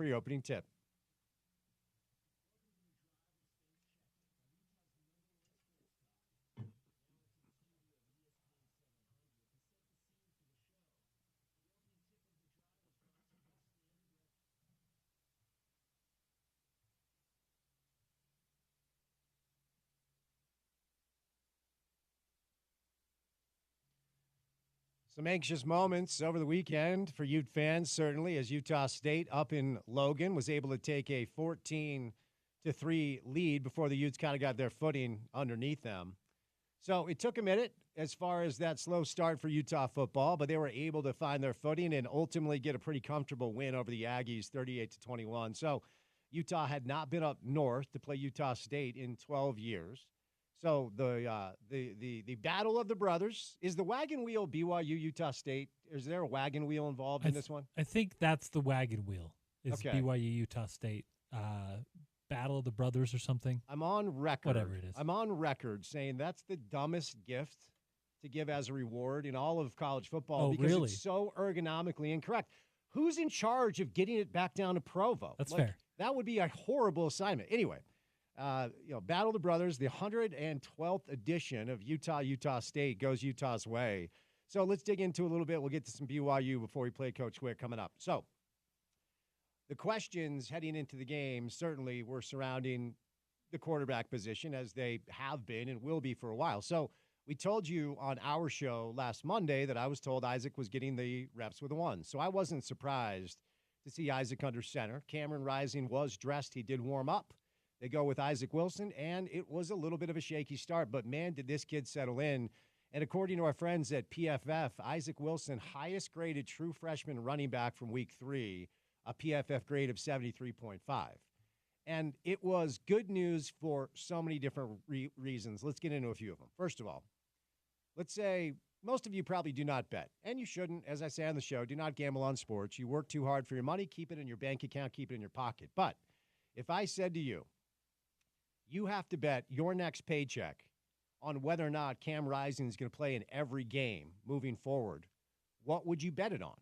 for your opening tip. Some anxious moments over the weekend for Ute fans, certainly, as Utah State up in Logan was able to take a 14-3 lead before the Utes kind of got their footing underneath them. So it took a minute as far as that slow start for Utah football, but they were able to find their footing and ultimately get a pretty comfortable win over the Aggies, 38-21. So Utah had not been up north to play Utah State in 12 years. So the battle of the brothers, is the wagon wheel BYU Utah State? Is there a wagon wheel involved in this one? I think that's the wagon wheel. Is Okay. BYU Utah State battle of the brothers or something? I'm on record. Whatever it is. I'm on record saying that's the dumbest gift to give as a reward in all of college football because really? It's so ergonomically incorrect. Who's in charge of getting it back down to Provo? That's fair. That would be a horrible assignment. Anyway. Battle of the Brothers, the 112th edition of Utah State goes Utah's way. So let's dig into a little bit. We'll get to some BYU before we play Coach Wick coming up. So the questions heading into the game certainly were surrounding the quarterback position, as they have been and will be for a while. So we told you on our show last Monday that I was told Isaac was getting the reps with the ones. So I wasn't surprised to see Isaac under center. Cameron Rising was dressed. He did warm up. They go with Isaac Wilson, and it was a little bit of a shaky start, but man, did this kid settle in. And according to our friends at PFF, Isaac Wilson, highest graded true freshman running back from week 3, a PFF grade of 73.5. And it was good news for so many different reasons. Let's get into a few of them. First of all, let's say most of you probably do not bet, and you shouldn't. As I say on the show, do not gamble on sports. You work too hard for your money, keep it in your bank account, keep it in your pocket. But if I said to you, you have to bet your next paycheck on whether or not Cam Rising is going to play in every game moving forward, what would you bet it on?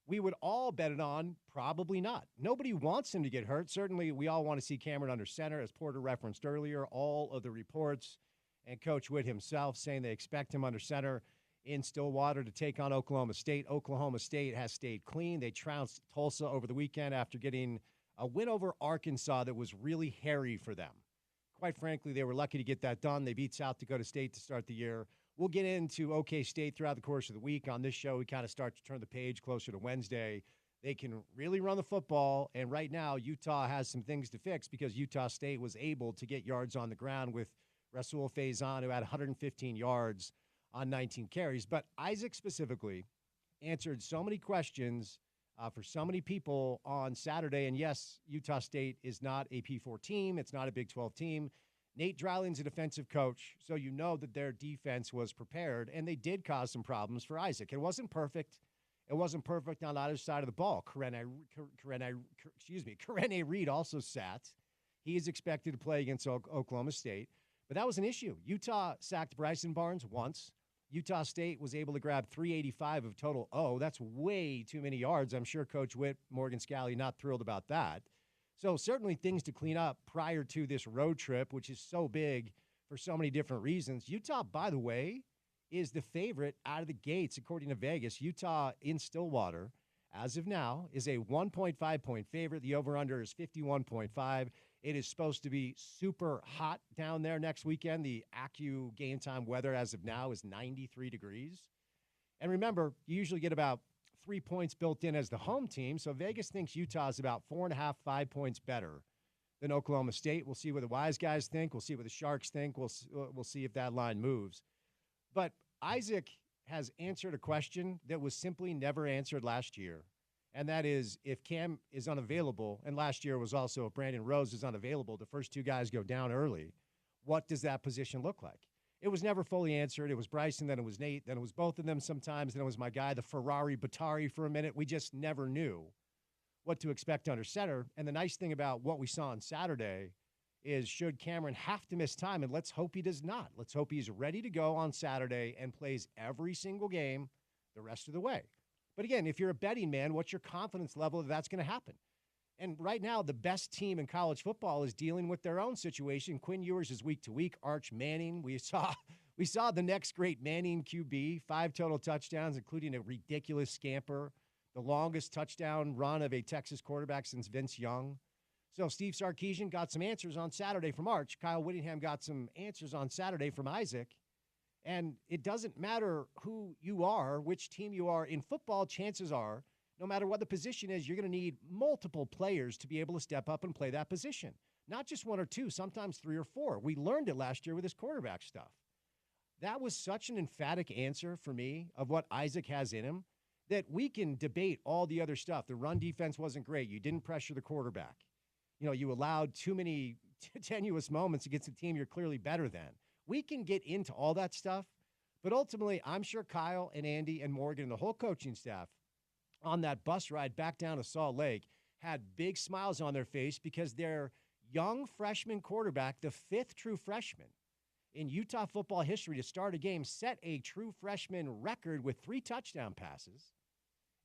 We would all bet it on probably not. Nobody wants him to get hurt. Certainly, we all want to see Cameron under center, as Porter referenced earlier. All of the reports and Coach Witt himself saying they expect him under center in Stillwater to take on Oklahoma State. Oklahoma State has stayed clean. They trounced Tulsa over the weekend after getting a win over Arkansas that was really hairy for them. Quite frankly, they were lucky to get that done. They beat South Dakota State to start the year. We'll get into OK State throughout the course of the week. On this show, we kind of start to turn the page closer to Wednesday. They can really run the football, and right now Utah has some things to fix because Utah State was able to get yards on the ground with Rasul Faison, who had 115 yards on 19 carries. But Isaac specifically answered so many questions for so many people on Saturday. And yes, Utah State is not a P4 team. It's not a Big 12 team. Nate Dryland's a defensive coach, so you know that their defense was prepared, and they did cause some problems for Isaac. It wasn't perfect. It wasn't perfect on either side of the ball. Karene Reed also sat. He is expected to play against Oklahoma State, but that was an issue. Utah sacked Bryson Barnes once. Utah State was able to grab 385 of total. That's way too many yards. I'm sure Coach Witt, Morgan Scalley, not thrilled about that. So certainly things to clean up prior to this road trip, which is so big for so many different reasons. Utah, by the way, is the favorite out of the gates, according to Vegas. Utah in Stillwater, as of now, is a 1.5-point favorite. The over-under is 51.5. It is supposed to be super hot down there next weekend. The AccuWeather game time weather as of now is 93 degrees. And remember, you usually get about 3 points built in as the home team. So Vegas thinks Utah is about 4.5, 5 points better than Oklahoma State. We'll see what the wise guys think. We'll see what the Sharks think. We'll see if that line moves. But Isaac has answered a question that was simply never answered last year. And that is, if Cam is unavailable, and last year was also if Brandon Rose is unavailable, the first two guys go down early, what does that position look like? It was never fully answered. It was Bryson, then it was Nate, then it was both of them sometimes, then it was my guy, the Ferrari Batari for a minute. We just never knew what to expect under center. And the nice thing about what we saw on Saturday is should Cameron have to miss time, and let's hope he does not. Let's hope he's ready to go on Saturday and plays every single game the rest of the way. But again, if you're a betting man, what's your confidence level that that's going to happen? And right now, the best team in college football is dealing with their own situation. Quinn Ewers is week to week. Arch Manning, we saw the next great Manning QB, 5 total touchdowns, including a ridiculous scamper, the longest touchdown run of a Texas quarterback since Vince Young. So Steve Sarkisian got some answers on Saturday from Arch. Kyle Whittingham got some answers on Saturday from Isaac. And it doesn't matter who you are, which team you are. In football, chances are, no matter what the position is, you're going to need multiple players to be able to step up and play that position. Not just 1 or 2, sometimes 3 or 4. We learned it last year with this quarterback stuff. That was such an emphatic answer for me of what Isaac has in him that we can debate all the other stuff. The run defense wasn't great. You didn't pressure the quarterback. You allowed too many tenuous moments against a team you're clearly better than. We can get into all that stuff, but ultimately, I'm sure Kyle and Andy and Morgan and the whole coaching staff on that bus ride back down to Salt Lake had big smiles on their face because their young freshman quarterback, the 5th true freshman in Utah football history to start a game, set a true freshman record with 3 touchdown passes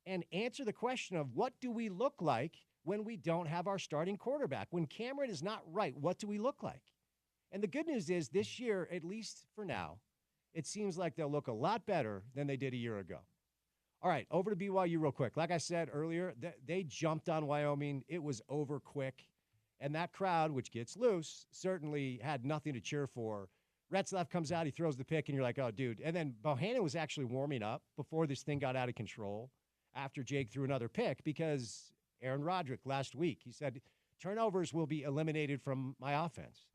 and answer the question of what do we look like when we don't have our starting quarterback? When Cameron is not right, what do we look like? And the good news is this year, at least for now, it seems like they'll look a lot better than they did a year ago. All right, over to BYU real quick. Like I said earlier, they jumped on Wyoming. It was over quick. And that crowd, which gets loose, certainly had nothing to cheer for. Retzlaff comes out, he throws the pick, and you're like, oh, dude. And then Bohannon was actually warming up before this thing got out of control after Jake threw another pick because Aaron Roderick last week, he said, turnovers will be eliminated from my offense.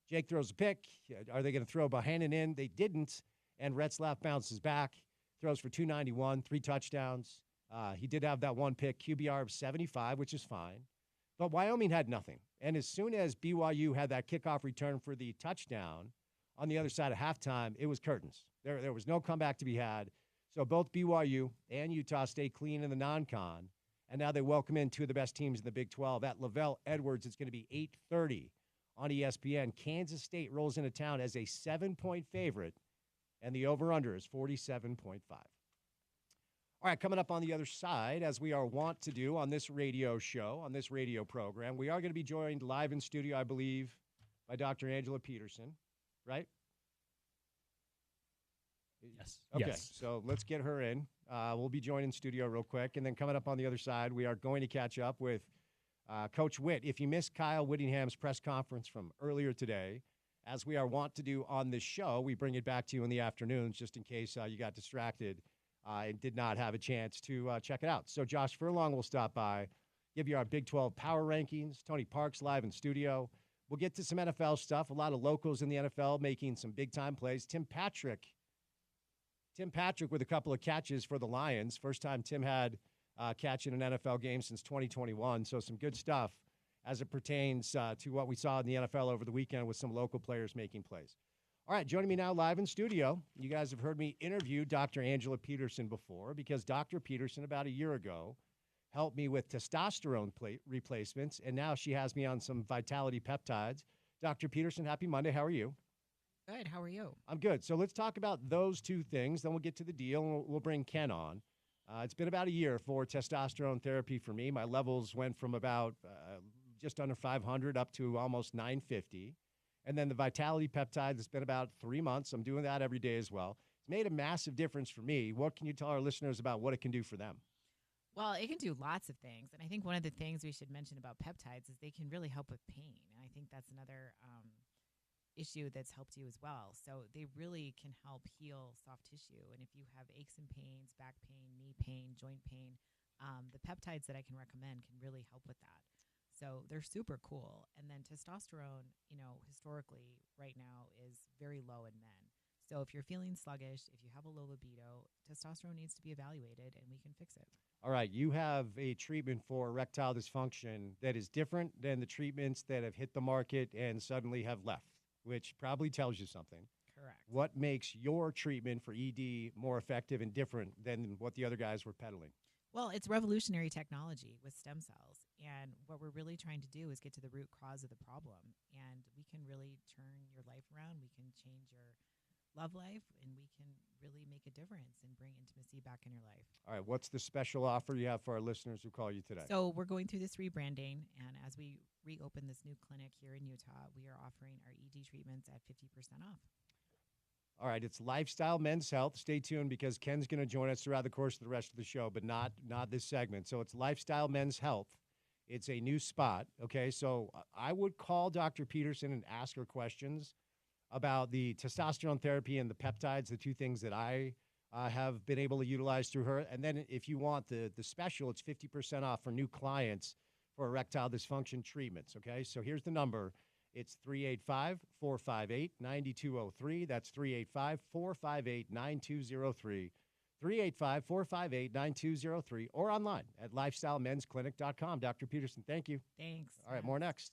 Jake throws a pick. Are they going to throw Bohannon in? They didn't. And Retzlaff bounces back, throws for 291, 3 touchdowns. He did have that one pick, QBR of 75, which is fine. But Wyoming had nothing. And as soon as BYU had that kickoff return for the touchdown on the other side of halftime, it was curtains. There was no comeback to be had. So both BYU and Utah State clean in the non-con. And now they welcome in 2 of the best teams in the Big 12. At Lavelle Edwards, it's going to be 8:30 on ESPN. Kansas State rolls into town as a 7-point favorite, and the over-under is 47.5. All right, coming up on the other side, as we are wont to do on this radio show, on this radio program, we are going to be joined live in studio, I believe, by Dr. Angela Peterson, right? Yes. Okay, yes. So let's get her in. We'll be joined in studio real quick. And then coming up on the other side, we are going to catch up with Coach Witt. If you missed Kyle Whittingham's press conference from earlier today, as we are wont to do on this show, we bring it back to you in the afternoons just in case you got distracted and did not have a chance to check it out. So Josh Furlong will stop by, give you our Big 12 power rankings. Tony Parks live in studio. We'll get to some NFL stuff, a lot of locals in the NFL making some big-time plays. Tim Patrick with a couple of catches for the Lions. First time Tim had catch in an NFL game since 2021. So some good stuff as it pertains to what we saw in the NFL over the weekend with some local players making plays. All right, joining me now live in studio, you guys have heard me interview Dr. Angela Peterson before because Dr. Peterson about a year ago helped me with testosterone replacements, and now she has me on some vitality peptides. Dr. Peterson, happy Monday. How are you? Good. How are you? I'm good. So let's talk about those 2 things. Then we'll get to the deal, and we'll bring Ken on. It's been about a year for testosterone therapy for me. My levels went from about just under 500 up to almost 950. And then the vitality peptides, it's been about 3 months. I'm doing that every day as well. It's made a massive difference for me. What can you tell our listeners about what it can do for them? Well, it can do lots of things. And I think one of the things we should mention about peptides is they can really help with pain. And I think that's another issue that's helped you as well. So they really can help heal soft tissue. And if you have aches and pains, back pain, knee pain, joint pain, the peptides that I can recommend can really help with that. So they're super cool. And then testosterone, historically right now is very low in men. So if you're feeling sluggish, if you have a low libido, testosterone needs to be evaluated and we can fix it. All right, you have a treatment for erectile dysfunction that is different than the treatments that have hit the market and suddenly have left, which probably tells you something. Correct. What makes your treatment for ED more effective and different than what the other guys were peddling? Well, it's revolutionary technology with stem cells. And what we're really trying to do is get to the root cause of the problem. And we can really turn your life around. We can change your love life, and we can really make a difference and bring intimacy back in your life. All right, what's the special offer you have for our listeners who call you today? So we're going through this rebranding, and as we reopen this new clinic here in Utah, we are offering our ED treatments at 50% off. All right, it's Lifestyle Men's Health. Stay tuned because Ken's going to join us throughout the course of the rest of the show, but not this segment. So it's Lifestyle Men's Health. It's a new spot, okay? So I would call Dr. Peterson and ask her questions about the testosterone therapy and the peptides, the two things that I have been able to utilize through her. And then if you want the special, it's 50% off for new clients for erectile dysfunction treatments, okay? So here's the number. It's 385-458-9203. That's 385-458-9203. 385-458-9203 or online at lifestylemensclinic.com. Dr. Peterson, thank you. Thanks. All right, more next.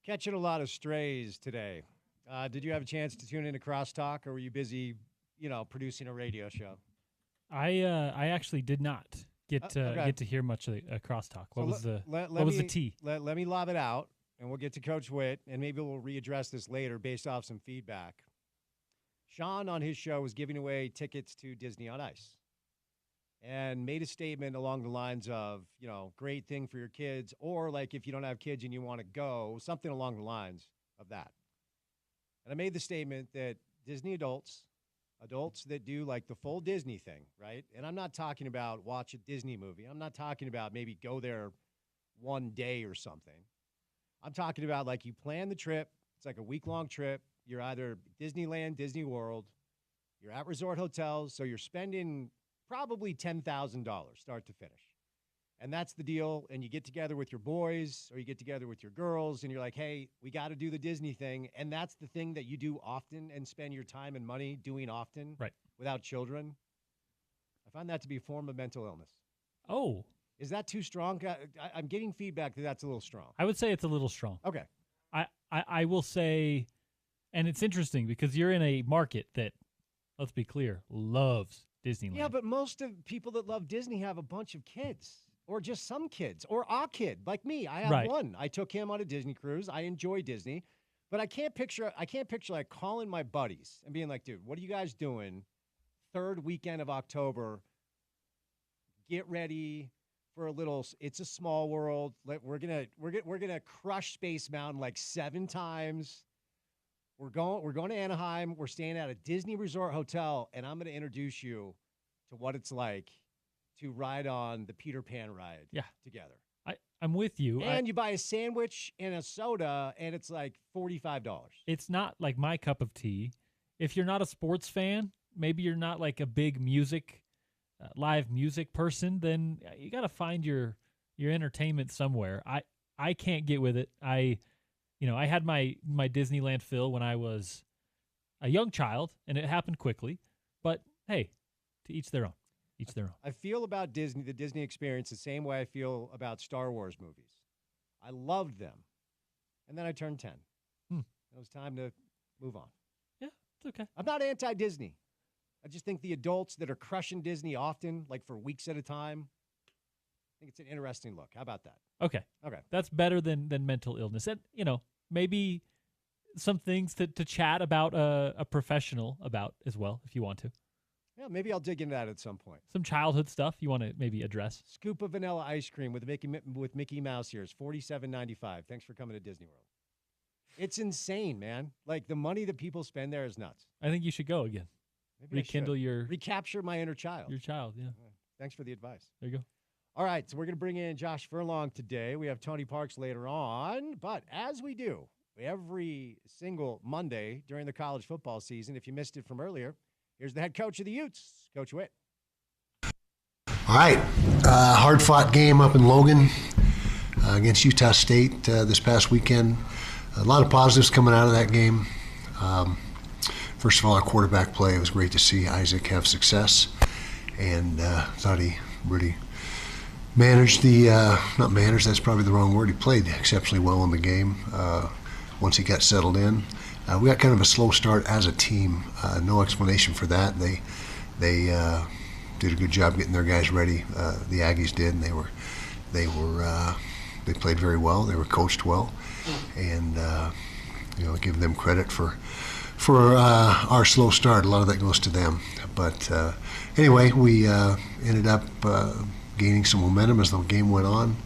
Catching a lot of strays today. Did you have a chance to tune into Crosstalk, or were you busy, producing a radio show? I actually did not get to hear much of the crosstalk. What was the tea? Let me lob it out, and we'll get to Coach Witt, and maybe we'll readdress this later based off some feedback. Sean on his show was giving away tickets to Disney on Ice and made a statement along the lines of, great thing for your kids, or like if you don't have kids and you want to go, something along the lines of that. And I made the statement that Disney adults that do like the full Disney thing, right? And I'm not talking about watch a Disney movie. I'm not talking about maybe go there one day or something. I'm talking about like you plan the trip. It's like a week-long trip. You're either Disneyland, Disney World. You're at resort hotels. So you're spending probably $10,000 start to finish. And that's the deal. And you get together with your boys or you get together with your girls and you're like, hey, we got to do the Disney thing. And that's the thing that you do often and spend your time and money doing often without children. I find that to be a form of mental illness. Oh. Is that too strong? I'm getting feedback that that's a little strong. I would say it's a little strong. Okay. I will say, and it's interesting because you're in a market that, let's be clear, loves Disneyland. Yeah, but most of people that love Disney have a bunch of kids. Or just some kids, or a kid like me. I have one. I took him on a Disney cruise. I enjoy Disney, but I can't picture like calling my buddies and being like, "Dude, what are you guys doing? Third weekend of October. Get ready for a little. It's a small world. We're gonna crush Space Mountain like 7 times. We're going to Anaheim. We're staying at a Disney Resort hotel, and I'm gonna introduce you to what it's like to ride on the Peter Pan ride together. I'm with you. And you buy a sandwich and a soda, and it's like $45. It's not like my cup of tea. If you're not a sports fan, maybe you're not like a big live music person, then you got to find your entertainment somewhere. I can't get with it. I had my Disneyland fill when I was a young child, and it happened quickly. But hey, to each their own. I feel about the Disney experience, the same way I feel about Star Wars movies. I loved them. And then I turned 10. It was time to move on. Yeah, it's okay. I'm not anti-Disney. I just think the adults that are crushing Disney often, like for weeks at a time, I think it's an interesting look. How about that? Okay. That's better than mental illness. And, maybe some things to chat about a professional about as well, if you want to. Yeah, maybe I'll dig into that at some point. Some childhood stuff you want to maybe address. Scoop of vanilla ice cream with Mickey Mouse ears, $47.95. Thanks for coming to Disney World. It's insane, man. Like the money that people spend there is nuts. I think you should go again. Maybe recapture my inner child. Your child, yeah. Thanks for the advice. There you go. All right, so we're going to bring in Josh Furlong today. We have Tony Parks later on, but as we do every single Monday during the college football season, if you missed it from earlier, here's the head coach of the Utes, Coach Witt. All right. Hard-fought game up in Logan against Utah State this past weekend. A lot of positives coming out of that game. First of all, our quarterback play. It was great to see Isaac have success, and thought he really managed not managed, that's probably the wrong word. He played exceptionally well in the game once he got settled in. We got kind of a slow start as a team. No explanation for that. They did a good job getting their guys ready. The Aggies did, and they played very well. They were coached well, and give them credit for our slow start. A lot of that goes to them. But anyway, we ended up gaining some momentum as the game went on.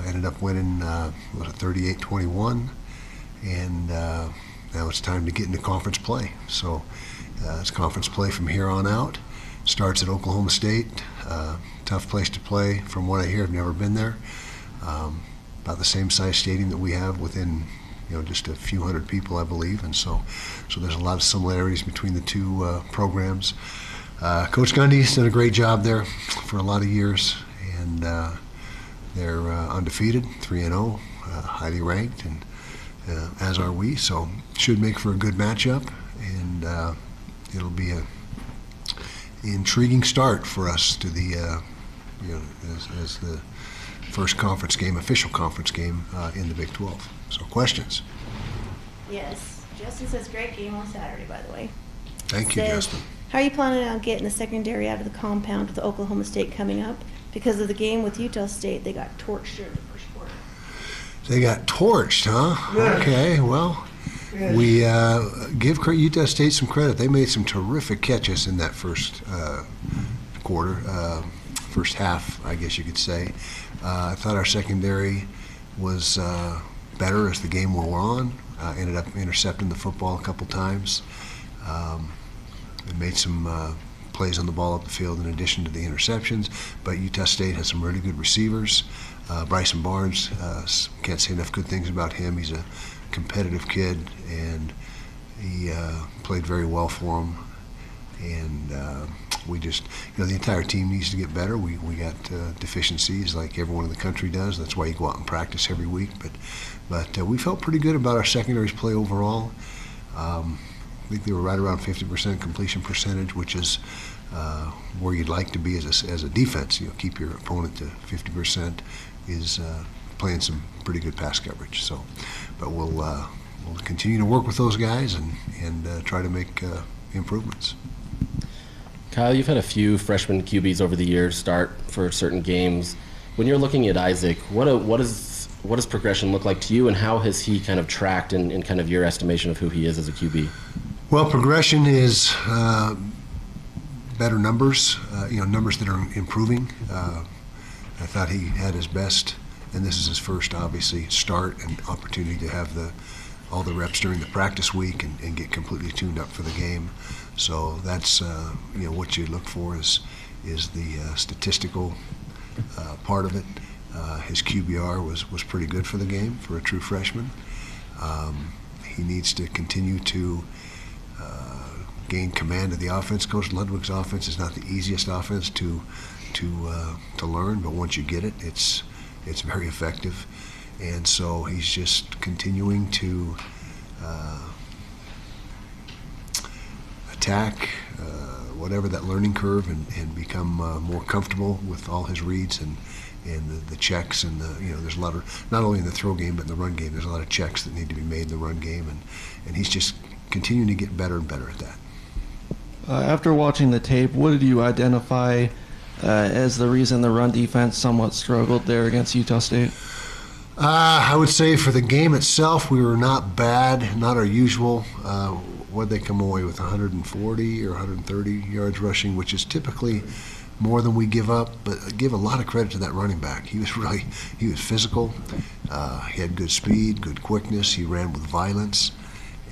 Ended up winning 38-21, and now it's time to get into conference play. So it's conference play from here on out. Starts at Oklahoma State. Tough place to play from what I hear. I've never been there. About the same size stadium that we have, within just a few hundred people, I believe. And so there's a lot of similarities between the two programs. Coach Gundy's done a great job there for a lot of years, and they're undefeated, 3-0, highly ranked, and as are we. So should make for a good matchup, and it'll be an intriguing start for us to the as the first conference game, official conference game in the Big 12. So questions? Yes. Justin says great game on Saturday, by the way. Thank you, Says, Justin. how are you planning on getting the secondary out of the compound with Oklahoma State coming up? Because of the game with Utah State, they got torched during the first quarter. They got torched, huh? Okay, well, we give Utah State some credit. They made some terrific catches in that first quarter, first half, I guess you could say. I thought our secondary was better as the game wore on. Ended up intercepting the football a couple times. They made some plays on the ball up the field in addition to the interceptions. But Utah State has some really good receivers. Bryson Barnes, can't say enough good things about him. He's a competitive kid, and he played very well for him. And we just, the entire team needs to get better. We got deficiencies like everyone in the country does. That's why you go out and practice every week. But we felt pretty good about our secondary's play overall. I think they were right around 50% completion percentage, which is where you'd like to be as a defense. Keep your opponent to 50% is playing some pretty good pass coverage. So, but we'll continue to work with those guys and try to make improvements. Kyle, you've had a few freshman QBs over the years start for certain games. When you're looking at Isaac, what does progression look like to you, and how has he kind of tracked in kind of your estimation of who he is as a QB? Well, progression is better numbers, numbers that are improving. I thought he had his best, and this is his first, obviously, start and opportunity to have all the reps during the practice week and get completely tuned up for the game. So that's what you look for is the statistical part of it. His QBR was pretty good for the game for a true freshman. He needs to continue to gain command of the offense. Coach Ludwig's offense is not the easiest offense to learn, but once you get it, it's very effective. And so he's just continuing to attack whatever that learning curve and become more comfortable with all his reads and the checks and there's a lot of, not only in the throw game but in the run game, there's a lot of checks that need to be made in the run game, and he's just continuing to get better and better at that. After watching the tape, what did you identify as the reason the run defense somewhat struggled there against Utah State? I would say for the game itself, we were not bad, not our usual. What'd they come away with, 140 or 130 yards rushing, which is typically more than we give up, but I give a lot of credit to that running back. He was physical. He had good speed, good quickness. He ran with violence,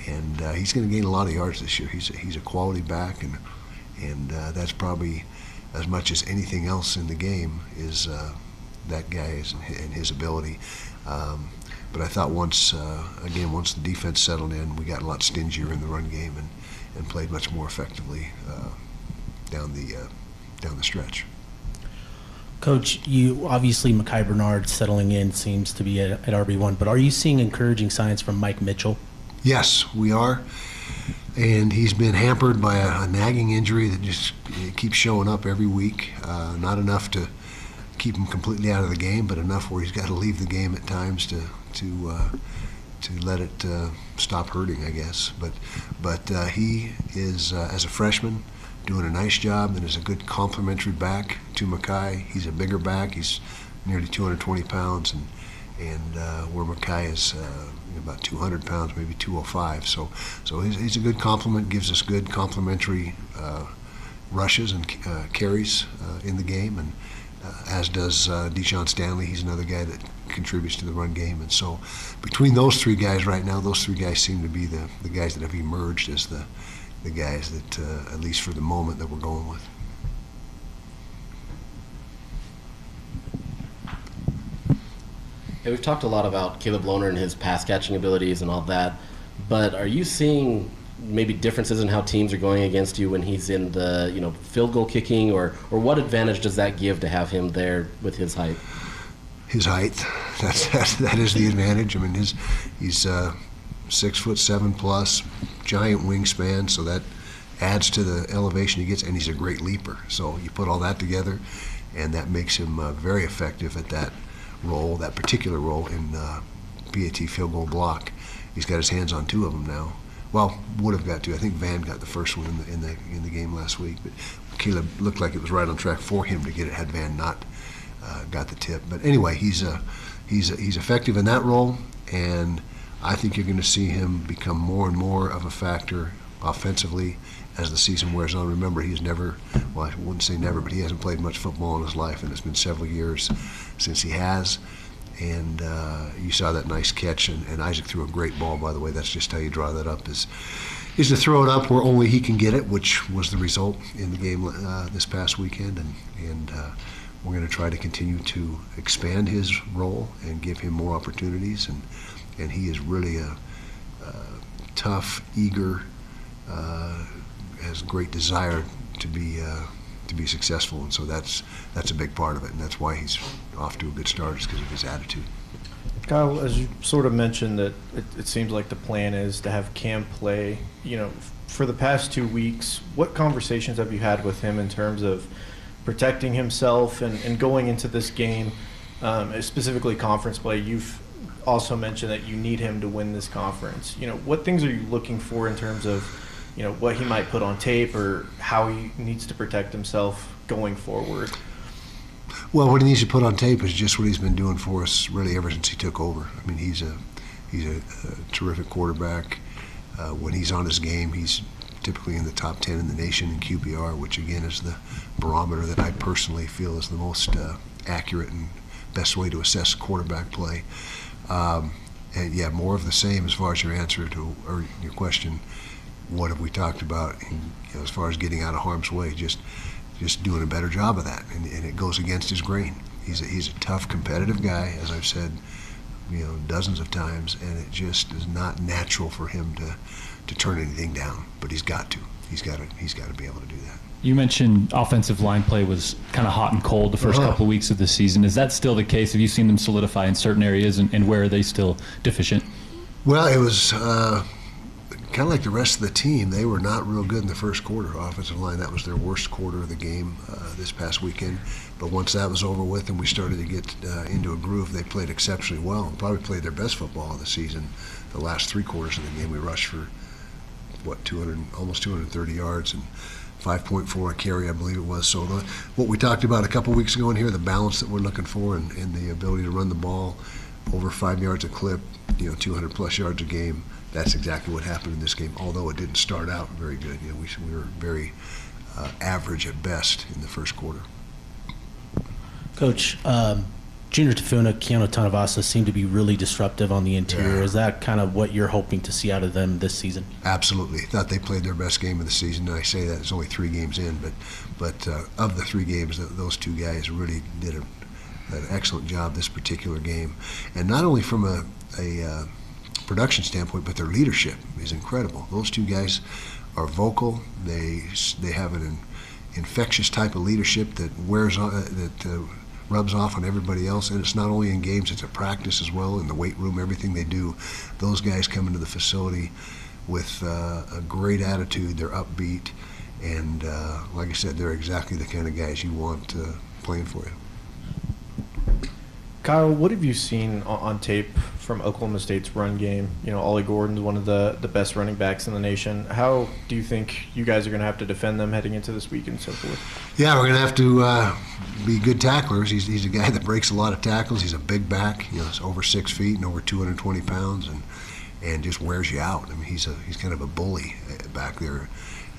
and he's going to gain a lot of yards this year. He's a quality back, and that's probably as much as anything else in the game is that guy and his ability. But I thought once the defense settled in, we got a lot stingier in the run game and played much more effectively down the stretch. Coach, you obviously Mekhi Bernard settling in seems to be at RB1, but are you seeing encouraging signs from Mike Mitchell? Yes, we are. And he's been hampered by a nagging injury that just keeps showing up every week. Not enough to keep him completely out of the game, but enough where he's got to leave the game at times to let it stop hurting, I guess. But he is, as a freshman, doing a nice job and is a good complementary back to Mekhi. He's a bigger back. He's nearly 220 pounds, and where Mekhi is about 200 pounds, maybe 205. So he's a good complement, gives us good complementary rushes and carries in the game, and as does Deshaun Stanley. He's another guy that contributes to the run game. And so between those three guys right now, those three guys seem to be the guys that have emerged as the guys that, at least for the moment, that we're going with. Yeah, we've talked a lot about Caleb Lohner and his pass catching abilities and all that, but are you seeing maybe differences in how teams are going against you when he's in the field goal kicking, or what advantage does that give to have him there with his height? His height, that is the advantage. I mean, he's 6'7" plus, giant wingspan, so that adds to the elevation he gets, and he's a great leaper. So you put all that together, and that makes him very effective at that role, that particular role in PAT field goal block. He's got his hands on 2 of them now. Well, would have got 2. I think Van got the first one in the game last week, but Caleb looked like it was right on track for him to get it had Van not got the tip. But anyway, he's effective in that role, and I think you're going to see him become more and more of a factor offensively as the season wears on. Remember, he's never, well, I wouldn't say never, but he hasn't played much football in his life, and it's been several years since he has. And you saw that nice catch, and Isaac threw a great ball, by the way. That's just how you draw that up, is to throw it up where only he can get it, which was the result in the game this past weekend. And we're going to try to continue to expand his role and give him more opportunities. And he is really a tough, eager, has great desire to be successful, and so that's a big part of it, and that's why he's off to a good start, is because of his attitude. Kyle, as you sort of mentioned that it seems like the plan is to have Cam play, for the past 2 weeks, what conversations have you had with him in terms of protecting himself and going into this game, specifically conference play? You've also mentioned that you need him to win this conference. What things are you looking for in terms of what he might put on tape or how he needs to protect himself going forward? Well, what he needs to put on tape is just what he's been doing for us really ever since he took over. I mean, he's a terrific quarterback. When he's on his game, he's typically in the top 10 in the nation in QBR, which again is the barometer that I personally feel is the most accurate and best way to assess quarterback play. And yeah, more of the same as far as your answer to or your question. What have we talked about as far as getting out of harm's way? Just doing a better job of that, and it goes against his grain. He's a tough, competitive guy, as I've said, dozens of times, and it just is not natural for him to turn anything down. But he's got to. He's got to be able to do that. You mentioned offensive line play was kind of hot and cold the first couple of weeks of the season. Is that still the case? Have you seen them solidify in certain areas, and where are they still deficient? Well, it was kind of like the rest of the team. They were not real good in the first quarter. Offensive line, that was their worst quarter of the game this past weekend. But once that was over with and we started to get into a groove, they played exceptionally well and probably played their best football of the season. The last 3 quarters of the game, we rushed for, almost 230 yards and 5.4 a carry, I believe it was. So what we talked about a couple weeks ago in here, the balance that we're looking for and the ability to run the ball over 5 yards a clip, 200 plus yards a game. That's exactly what happened in this game, although it didn't start out very good. We were very average at best in the first quarter. Coach, Junior Tafuna, Keanu Tanavasa seem to be really disruptive on the interior. Yeah. Is that kind of what you're hoping to see out of them this season? Absolutely. Thought they played their best game of the season, and I say that it's only 3 games in, but of the 3 games, those 2 guys really did an excellent job this particular game. And not only from a production standpoint, but their leadership is incredible. Those 2 guys are vocal. They have an infectious type of leadership that wears on, that rubs off on everybody else. And it's not only in games; it's at practice as well, in the weight room, everything they do. Those guys come into the facility with a great attitude. They're upbeat, and like I said, they're exactly the kind of guys you want playing for you. Kyle, what have you seen on tape from Oklahoma State's run game? Ollie Gordon's one of the best running backs in the nation. How do you think you guys are going to have to defend them heading into this week and so forth? Yeah, we're going to have to be good tacklers. He's a guy that breaks a lot of tackles. He's a big back. He's over 6 feet and over 220 pounds, and just wears you out. I mean, he's kind of a bully back there,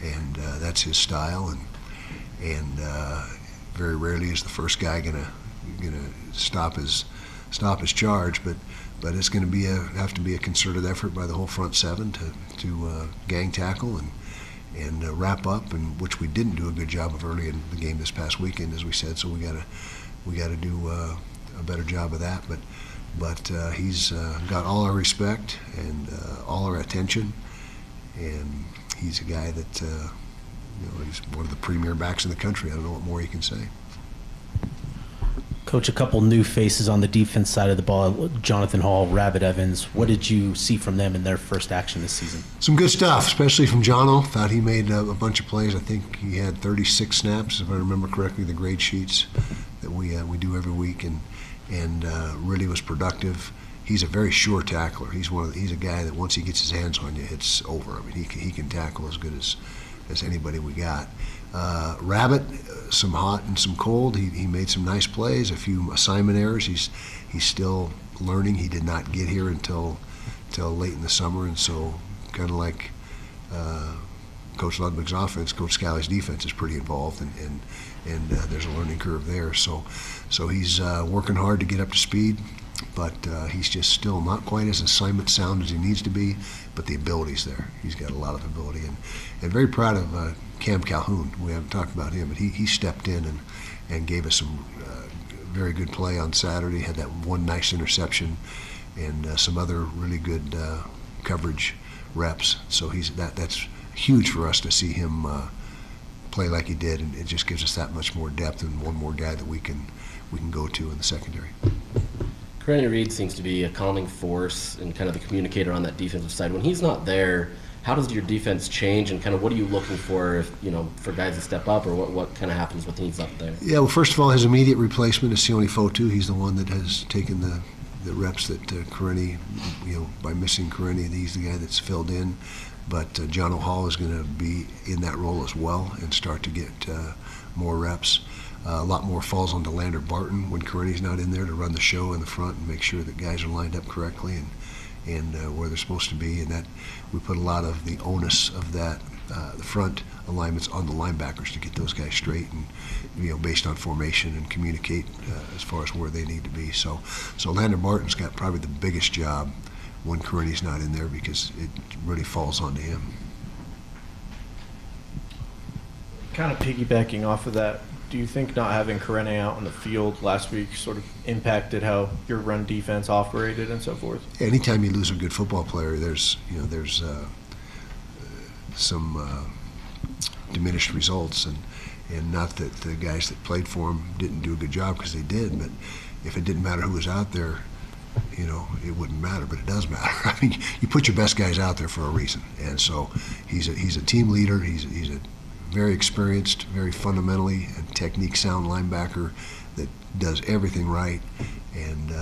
and that's his style. And very rarely is the first guy going to stop his charge, but it's going to have to be a concerted effort by the whole front 7 to gang tackle and wrap up, and which we didn't do a good job of early in the game this past weekend, as we said. So we got to do a better job of that. But he's got all our respect and all our attention, and he's a guy that he's one of the premier backs in the country. I don't know what more you can say. Coach, a couple new faces on the defense side of the ball, Jonathan Hall, Rabbit Evans. What did you see from them in their first action this season? Some good stuff, especially from Jono. Thought he made a bunch of plays. I think he had 36 snaps, if I remember correctly, the grade sheets that we do every week. and really was productive. He's a very sure tackler. He's a guy that once he gets his hands on you, it's over. I mean, he can tackle as good as anybody we got. Rabbit, some hot and some cold. He made some nice plays, a few assignment errors. He's still learning. He did not get here until late in the summer, and so kind of like Coach Ludwig's offense, Coach Scalley's defense is pretty involved, and there's a learning curve there. So he's working hard to get up to speed, but he's just still not quite as assignment sound as he needs to be, but the ability's there. He's got a lot of ability, and very proud of Cam Calhoun. We haven't talked about him, but he stepped in and gave us some very good play on Saturday, had that one nice interception, and some other really good coverage reps. So that's huge for us to see him play like he did, and it just gives us that much more depth and one more guy that we can go to in the secondary. Karenni Reed seems to be a calming force and kind of the communicator on that defensive side. When he's not there, how does your defense change, and kind of what are you looking for, for guys to step up, or what kind of happens when he's not there? Yeah, well, first of all, his immediate replacement is Sione Fotu. He's the one that has taken the reps that Karenni, by missing Karenni, he's the guy that's filled in. But John O'Hall is going to be in that role as well and start to get more reps. A lot more falls on Lander Barton when Karenni's not in there to run the show in the front and make sure that guys are lined up correctly and where they're supposed to be. And that we put a lot of the onus of that, the front alignments on the linebackers to get those guys straight and based on formation and communicate as far as where they need to be. So Lander Barton's got probably the biggest job when Karenni's not in there because it really falls onto him. Kind of piggybacking off of that, do you think not having Karenni out on the field last week sort of impacted how your run defense operated and so forth? Anytime you lose a good football player, there's some diminished results, and not that the guys that played for him didn't do a good job, because they did, but if it didn't matter who was out there, it wouldn't matter, but it does matter. I mean, you put your best guys out there for a reason, and so he's a team leader. He's a very experienced, very fundamentally and technique sound linebacker that does everything right, and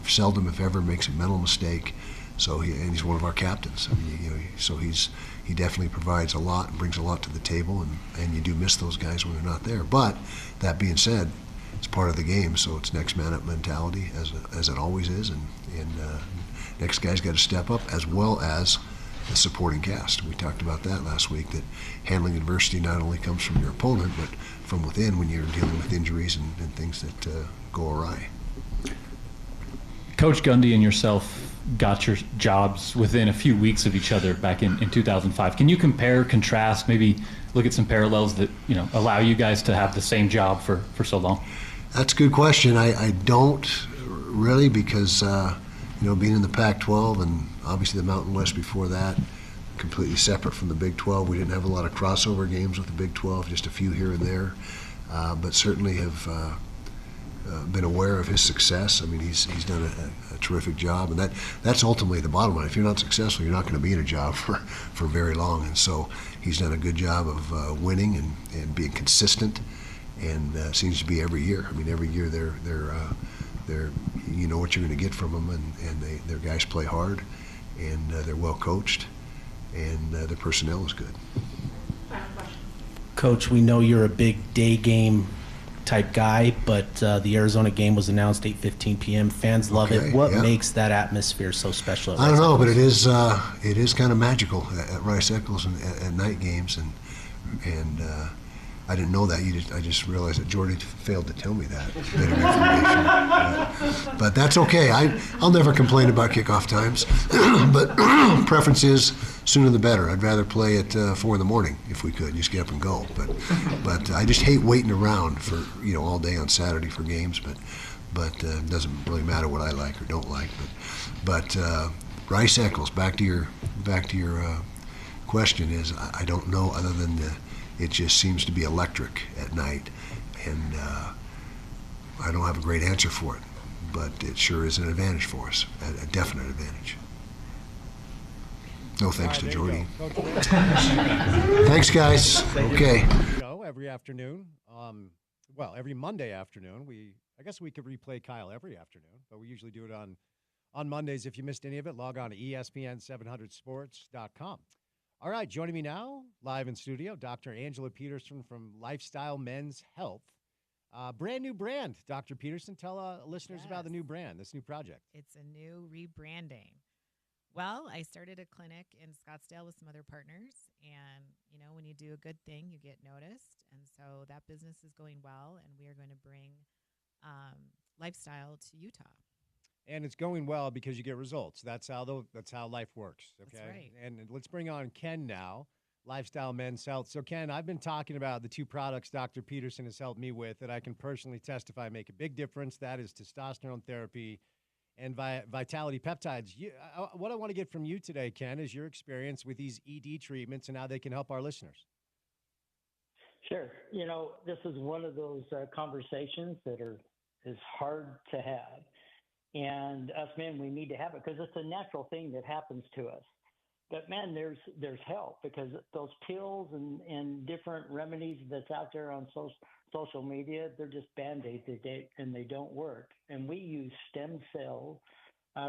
seldom, if ever, makes a mental mistake. So he's one of our captains. I mean, so he definitely provides a lot and brings a lot to the table, and you do miss those guys when they're not there. But that being said, it's part of the game, so it's next man up mentality as it always is, and next guy's got to step up, as well as the supporting cast. We talked about that last week, that handling adversity not only comes from your opponent, but from within when you're dealing with injuries and things that go awry. Coach Gundy and yourself got your jobs within a few weeks of each other back in 2005. Can you compare, contrast, maybe look at some parallels that allow you guys to have the same job for so long? That's a good question. I don't really, because being in the Pac-12 and obviously the Mountain West before that, completely separate from the Big 12. We didn't have a lot of crossover games with the Big 12, just a few here and there, but certainly have been aware of his success. I mean, he's done a terrific job, and that's ultimately the bottom line. If you're not successful, you're not going to be in a job for very long, and so he's done a good job of winning and being consistent, and seems to be every year. I mean, every year they're you know what you're going to get from them, and their guys play hard, and they're well coached, and their personnel is good. Coach, we know you're a big day game type guy, but the Arizona game was announced 8:15 p.m. Fans love it. What makes that atmosphere so special? I don't know, but it is kind of magical at Rice Eccles and at night games, and I didn't know that. I just realized that Jordy failed to tell me that bit of information. But that's okay. I'll never complain about kickoff times. But preference is sooner the better. I'd rather play at 4 in the morning if we could, just get up and go. But I just hate waiting around for all day on Saturday for games. But it doesn't really matter what I like or don't like. But Rice Eccles. Back to your question is I don't know, other than it just seems to be electric at night, and I don't have a great answer for it, but it sure is an advantage for us, a definite advantage. No thanks to Jordy. Thanks, guys. Okay. Every afternoon, every Monday afternoon, we I guess we could replay Kyle every afternoon, but we usually do it on Mondays. If you missed any of it, log on to ESPN700sports.com. All right, joining me now, live in studio, Dr. Angela Peterson from Lifestyle Men's Health. Brand new brand, Dr. Peterson. Tell listeners about the new brand, this new project. It's a new rebranding. Well, I started a clinic in Scottsdale with some other partners, and, when you do a good thing, you get noticed. And so that business is going well, and we are going to bring lifestyle to Utah. And it's going well because you get results. That's how life works. Okay. That's right. And let's bring on Ken now, Lifestyle Men's Health. So Ken, I've been talking about the two products Dr. Peterson has helped me with that I can personally testify make a big difference. That is testosterone therapy and vitality peptides. What I want to get from you today, Ken, is your experience with these ED treatments and how they can help our listeners. Sure. This is one of those conversations that is hard to have. And us men, we need to have it because it's a natural thing that happens to us. But man, there's help because those pills and different remedies that's out there on social media, they're just Band-Aids and they don't work. And we use stem cell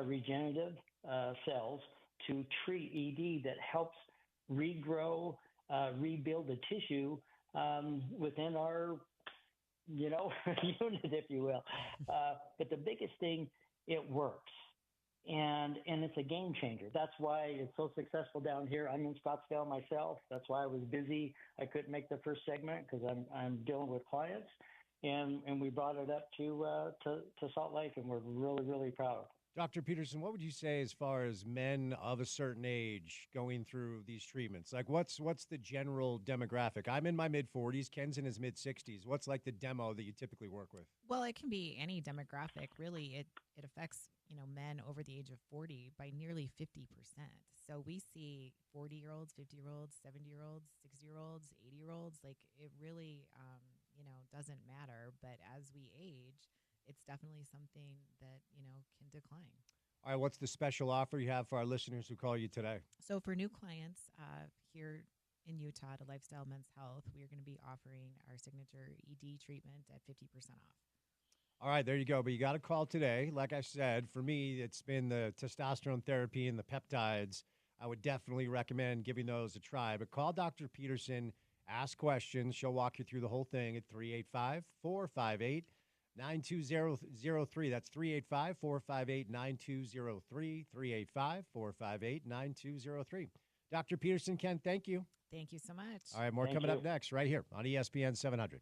regenerative cells to treat ED that helps regrow, rebuild the tissue within our unit, if you will. But the biggest thing, it works. And it's a game changer. That's why it's so successful down here. I'm in Scottsdale myself. That's why I was busy. I couldn't make the first segment because I'm dealing with clients. And we brought it up to Salt Lake, and we're really, really proud. Dr. Peterson, what would you say as far as men of a certain age going through these treatments? Like, what's the general demographic? I'm in my mid-40s. Ken's in his mid-60s. What's like the demo that you typically work with? Well, it can be any demographic. Really, it affects men over the age of 40 by nearly 50%. So we see 40-year-olds, 50-year-olds, 70-year-olds, 60-year-olds, 80-year-olds. Like, it really doesn't matter. But as we age, it's definitely something that, can decline. All right, what's the special offer you have for our listeners who call you today? So for new clients here in Utah to Lifestyle Men's Health, we are going to be offering our signature ED treatment at 50% off. All right, there you go. But you got to call today. Like I said, for me, it's been the testosterone therapy and the peptides. I would definitely recommend giving those a try. But call Dr. Peterson, ask questions. She'll walk you through the whole thing at 385-458-9203. That's 385-458-9203, 385-458-9203. Dr. Peterson, Ken, thank you. Thank you so much. All right, more coming up next right here on ESPN 700.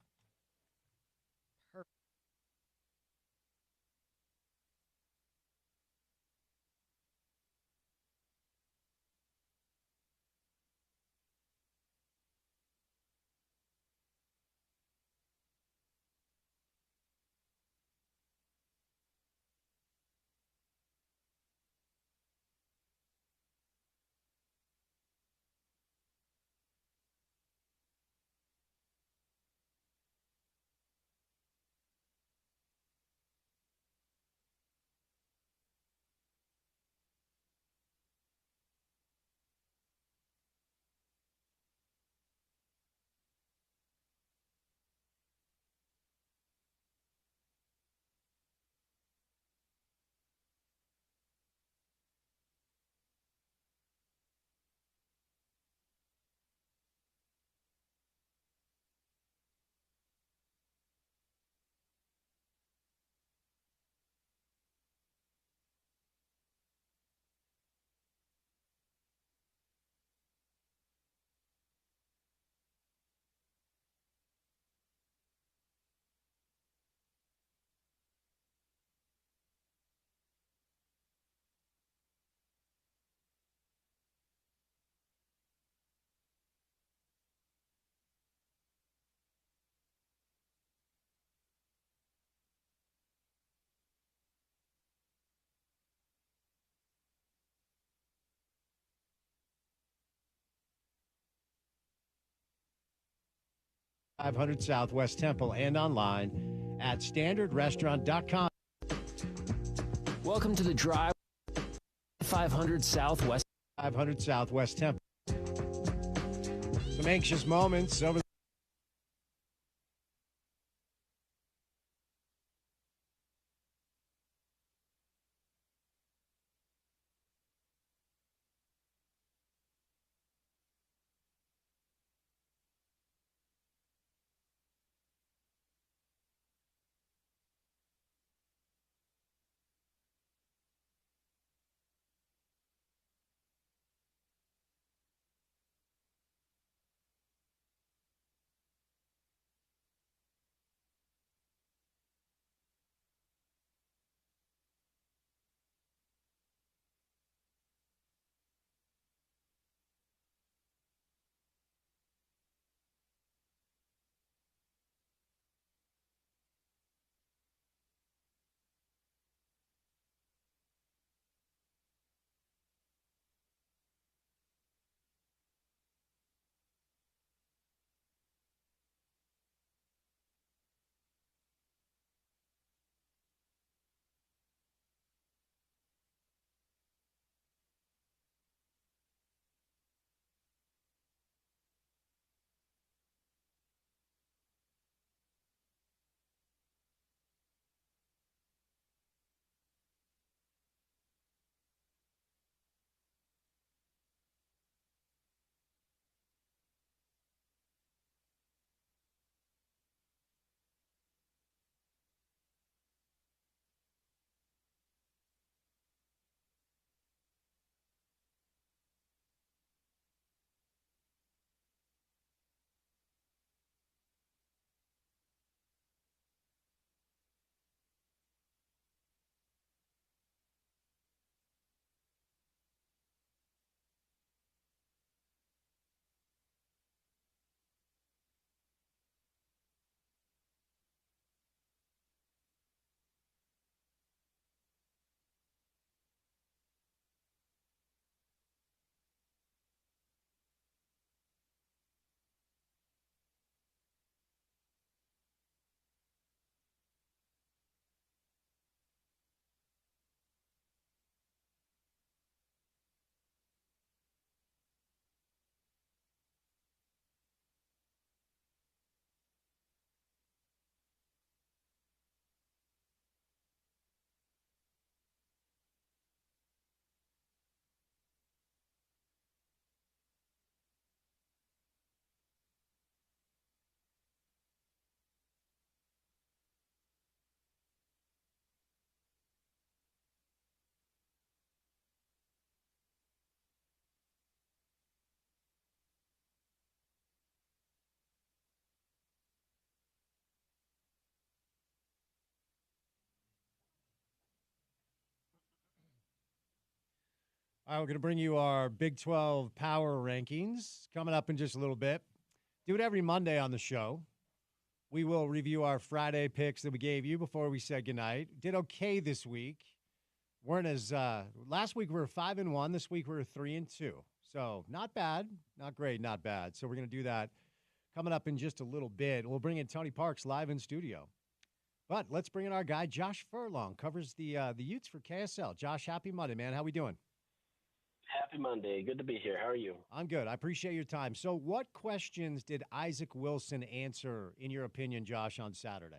500 Southwest Temple and online at standardrestaurant.com. Welcome to the drive 500 Southwest 500 Southwest Temple. Some anxious moments over All right, we're going to bring you our Big 12 power rankings coming up in just a little bit. Do it every Monday on the show. We will review our Friday picks that we gave you before we said goodnight. Did okay this week. Weren't as last week we were 5-1. This week we were 3-2. So not bad, not great, not bad. So we're going to do that coming up in just a little bit. We'll bring in Tony Parks live in studio. But let's bring in our guy, Josh Furlong, covers the Utes for KSL. Josh, happy Monday, man. How we doing? Happy Monday. Good to be here. How are you? I'm good. I appreciate your time. So what questions did Isaac Wilson answer, in your opinion, Josh, on Saturday?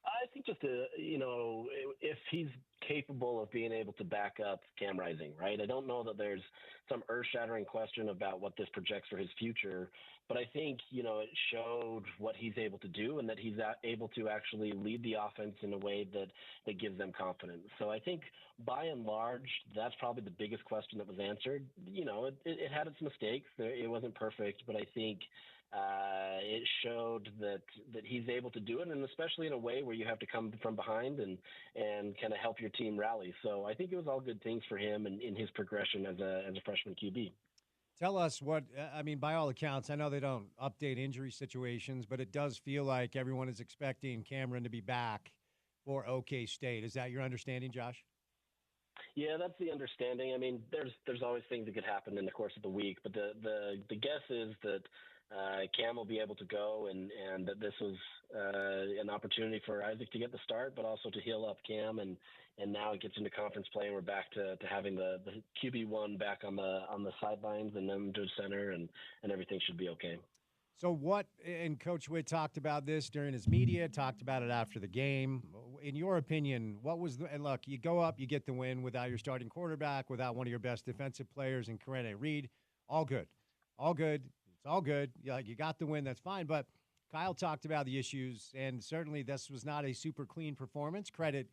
I think just if he's capable of being able to back up Cam Rising, right? I don't know that there's some earth-shattering question about what this projects for his future, but I think, it showed what he's able to do and that he's able to actually lead the offense in a way that gives them confidence. So I think by and large, that's probably the biggest question that was answered. It had its mistakes. It wasn't perfect, but I think it showed that he's able to do it, and especially in a way where you have to come from behind and kind of help your team rally. So I think it was all good things for him and in his progression as a freshman QB. Tell us by all accounts, I know they don't update injury situations, but it does feel like everyone is expecting Cameron to be back for OK State. Is that your understanding, Josh? Yeah, that's the understanding. I mean, there's always things that could happen in the course of the week, but the guess is that Cam will be able to go, and that this was an opportunity for Isaac to get the start, but also to heal up Cam, and now it gets into conference play, and we're back to having the QB1 back on the sidelines, and then to center, and everything should be okay. So and Coach Witt talked about this during his media, talked about it after the game. In your opinion, and look, you go up, you get the win without your starting quarterback, without one of your best defensive players in Karene Reed. All good. It's all good. You got the win. That's fine. But Kyle talked about the issues, and certainly this was not a super clean performance. Credit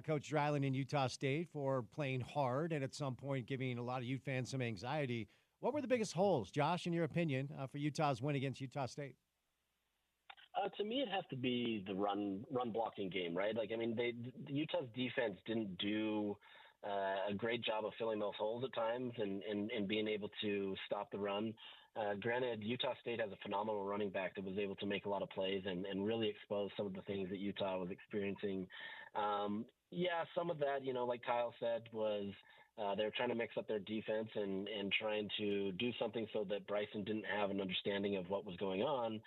Coach Dryland in Utah State for playing hard and at some point giving a lot of Ute fans some anxiety. What were the biggest holes, Josh, in your opinion, for Utah's win against Utah State? To me, it has to be the run blocking game, right? Utah's defense didn't do a great job of filling those holes at times and being able to stop the run. Granted, Utah State has a phenomenal running back that was able to make a lot of plays and really expose some of the things that Utah was experiencing. Some of that, like Kyle said, was they were trying to mix up their defense and trying to do something so that Bryson didn't have an understanding of what was going on.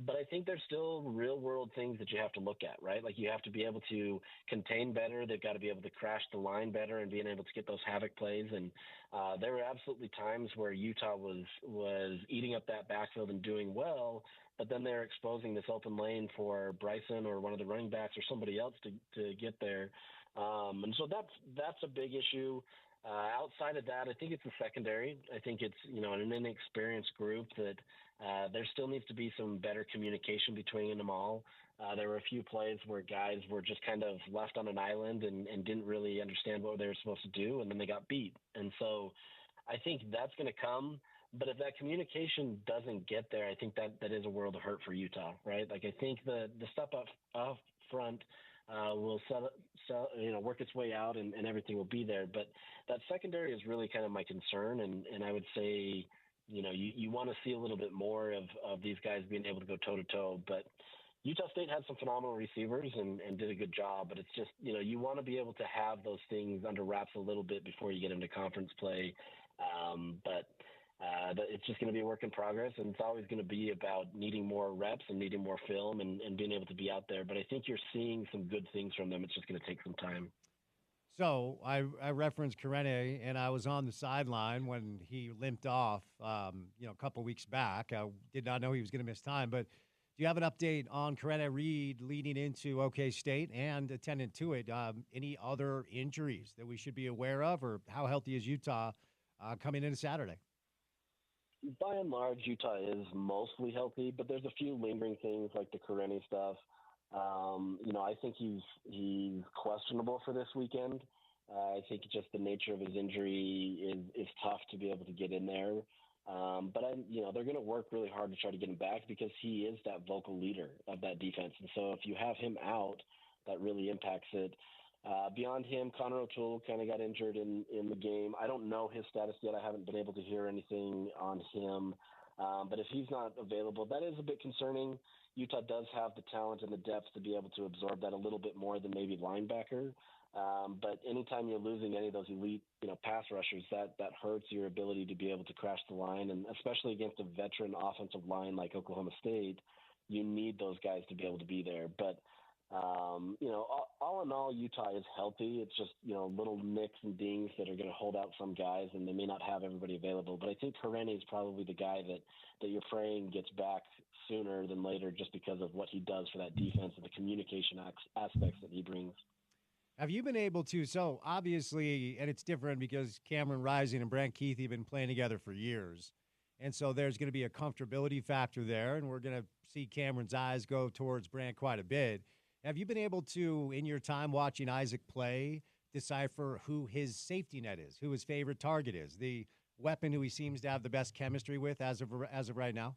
But I think there's still real world things that you have to look at, right? Like you have to be able to contain better. They've got to be able to crash the line better and being able to get those havoc plays. And there were absolutely times where Utah was eating up that backfield and doing well, but then they're exposing this open lane for Bryson or one of the running backs or somebody else to get there. And so that's a big issue. Outside of that, I think it's the secondary. I think it's, an inexperienced group that there still needs to be some better communication between them all. There were a few plays where guys were just kind of left on an island and didn't really understand what they were supposed to do, and then they got beat. And so I think that's going to come. But if that communication doesn't get there, I think that is a world of hurt for Utah, right? Like I think the stuff up front will work its way out and everything will be there. But that secondary is really kind of my concern. And I would say, you want to see a little bit more of these guys being able to go toe to toe. But Utah State had some phenomenal receivers and did a good job. But it's just, you want to be able to have those things under wraps a little bit before you get into conference play. But it's just going to be a work in progress, and it's always going to be about needing more reps and needing more film and being able to be out there. But I think you're seeing some good things from them. It's just going to take some time. So I referenced Karene, and I was on the sideline when he limped off, a couple weeks back. I did not know he was going to miss time. But do you have an update on Karene Reed leading into OK State and attendant to it? Any other injuries that we should be aware of, or how healthy is Utah coming into Saturday? By and large, Utah is mostly healthy, but there's a few lingering things like the Karene stuff. I think he's questionable for this weekend. I think just the nature of his injury is tough to be able to get in there. But they're going to work really hard to try to get him back because he is that vocal leader of that defense. And so if you have him out, that really impacts it. Beyond him, Connor O'Toole kind of got injured in the game. I don't know his status yet. I haven't been able to hear anything on him. But if he's not available, that is a bit concerning. Utah does have the talent and the depth to be able to absorb that a little bit more than maybe linebacker. But anytime you're losing any of those elite, pass rushers, that hurts your ability to be able to crash the line, and especially against a veteran offensive line like Oklahoma State, you need those guys to be able to be there. But all in all, Utah is healthy. It's just little nicks and dings that are going to hold out some guys, and they may not have everybody available. But I think Karene is probably the guy that you're praying gets back sooner than later, just because of what he does for that defense and the communication aspects that he brings. Have you been able to, so obviously, and it's different because Cameron Rising and Brant Keith have been playing together for years, and so there's going to be a comfortability factor there, and we're going to see Cameron's eyes go towards Brant quite a bit. Have you been able to, in your time watching Isaac play, decipher who his safety net is, who his favorite target is, the weapon who he seems to have the best chemistry with as of right now?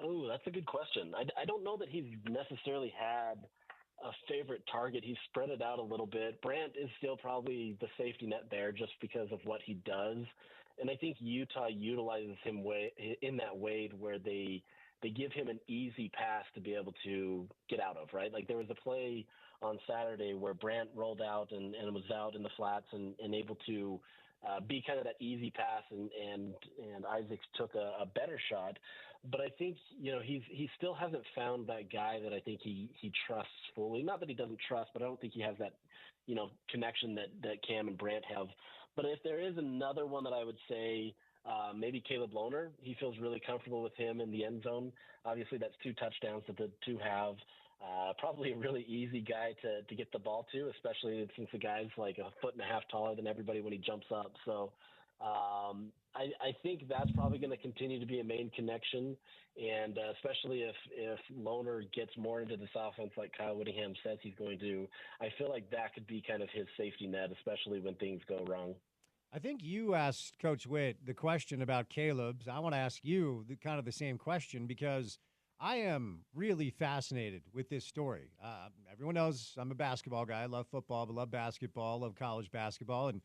Oh, that's a good question. I don't know that he's necessarily had a favorite target. He's spread it out a little bit. Brant is still probably the safety net there just because of what he does. And I think Utah utilizes him in that way where they give him an easy pass to be able to get out of, right? Like there was a play on Saturday where Brant rolled out and was out in the flats and able to be kind of that easy pass, and Isaac took a better shot. But I think, he still hasn't found that guy that I think he trusts fully. Not that he doesn't trust, but I don't think he has that, connection that Cam and Brant have. But if there is another one that I would say, maybe Caleb Lohner, he feels really comfortable with him in the end zone. Obviously, that's 2 touchdowns that the two have. Probably a really easy guy to get the ball to, especially since the guy's like 1.5 foot taller than everybody when he jumps up. So I think that's probably going to continue to be a main connection, and especially if Lohner gets more into this offense like Kyle Whittingham says he's going to, I feel like that could be kind of his safety net, especially when things go wrong. I think you asked Coach Witt the question about Caleb's. I want to ask you kind of the same question because I am really fascinated with this story. Everyone knows I'm a basketball guy. I love football, but love basketball, love college basketball. And,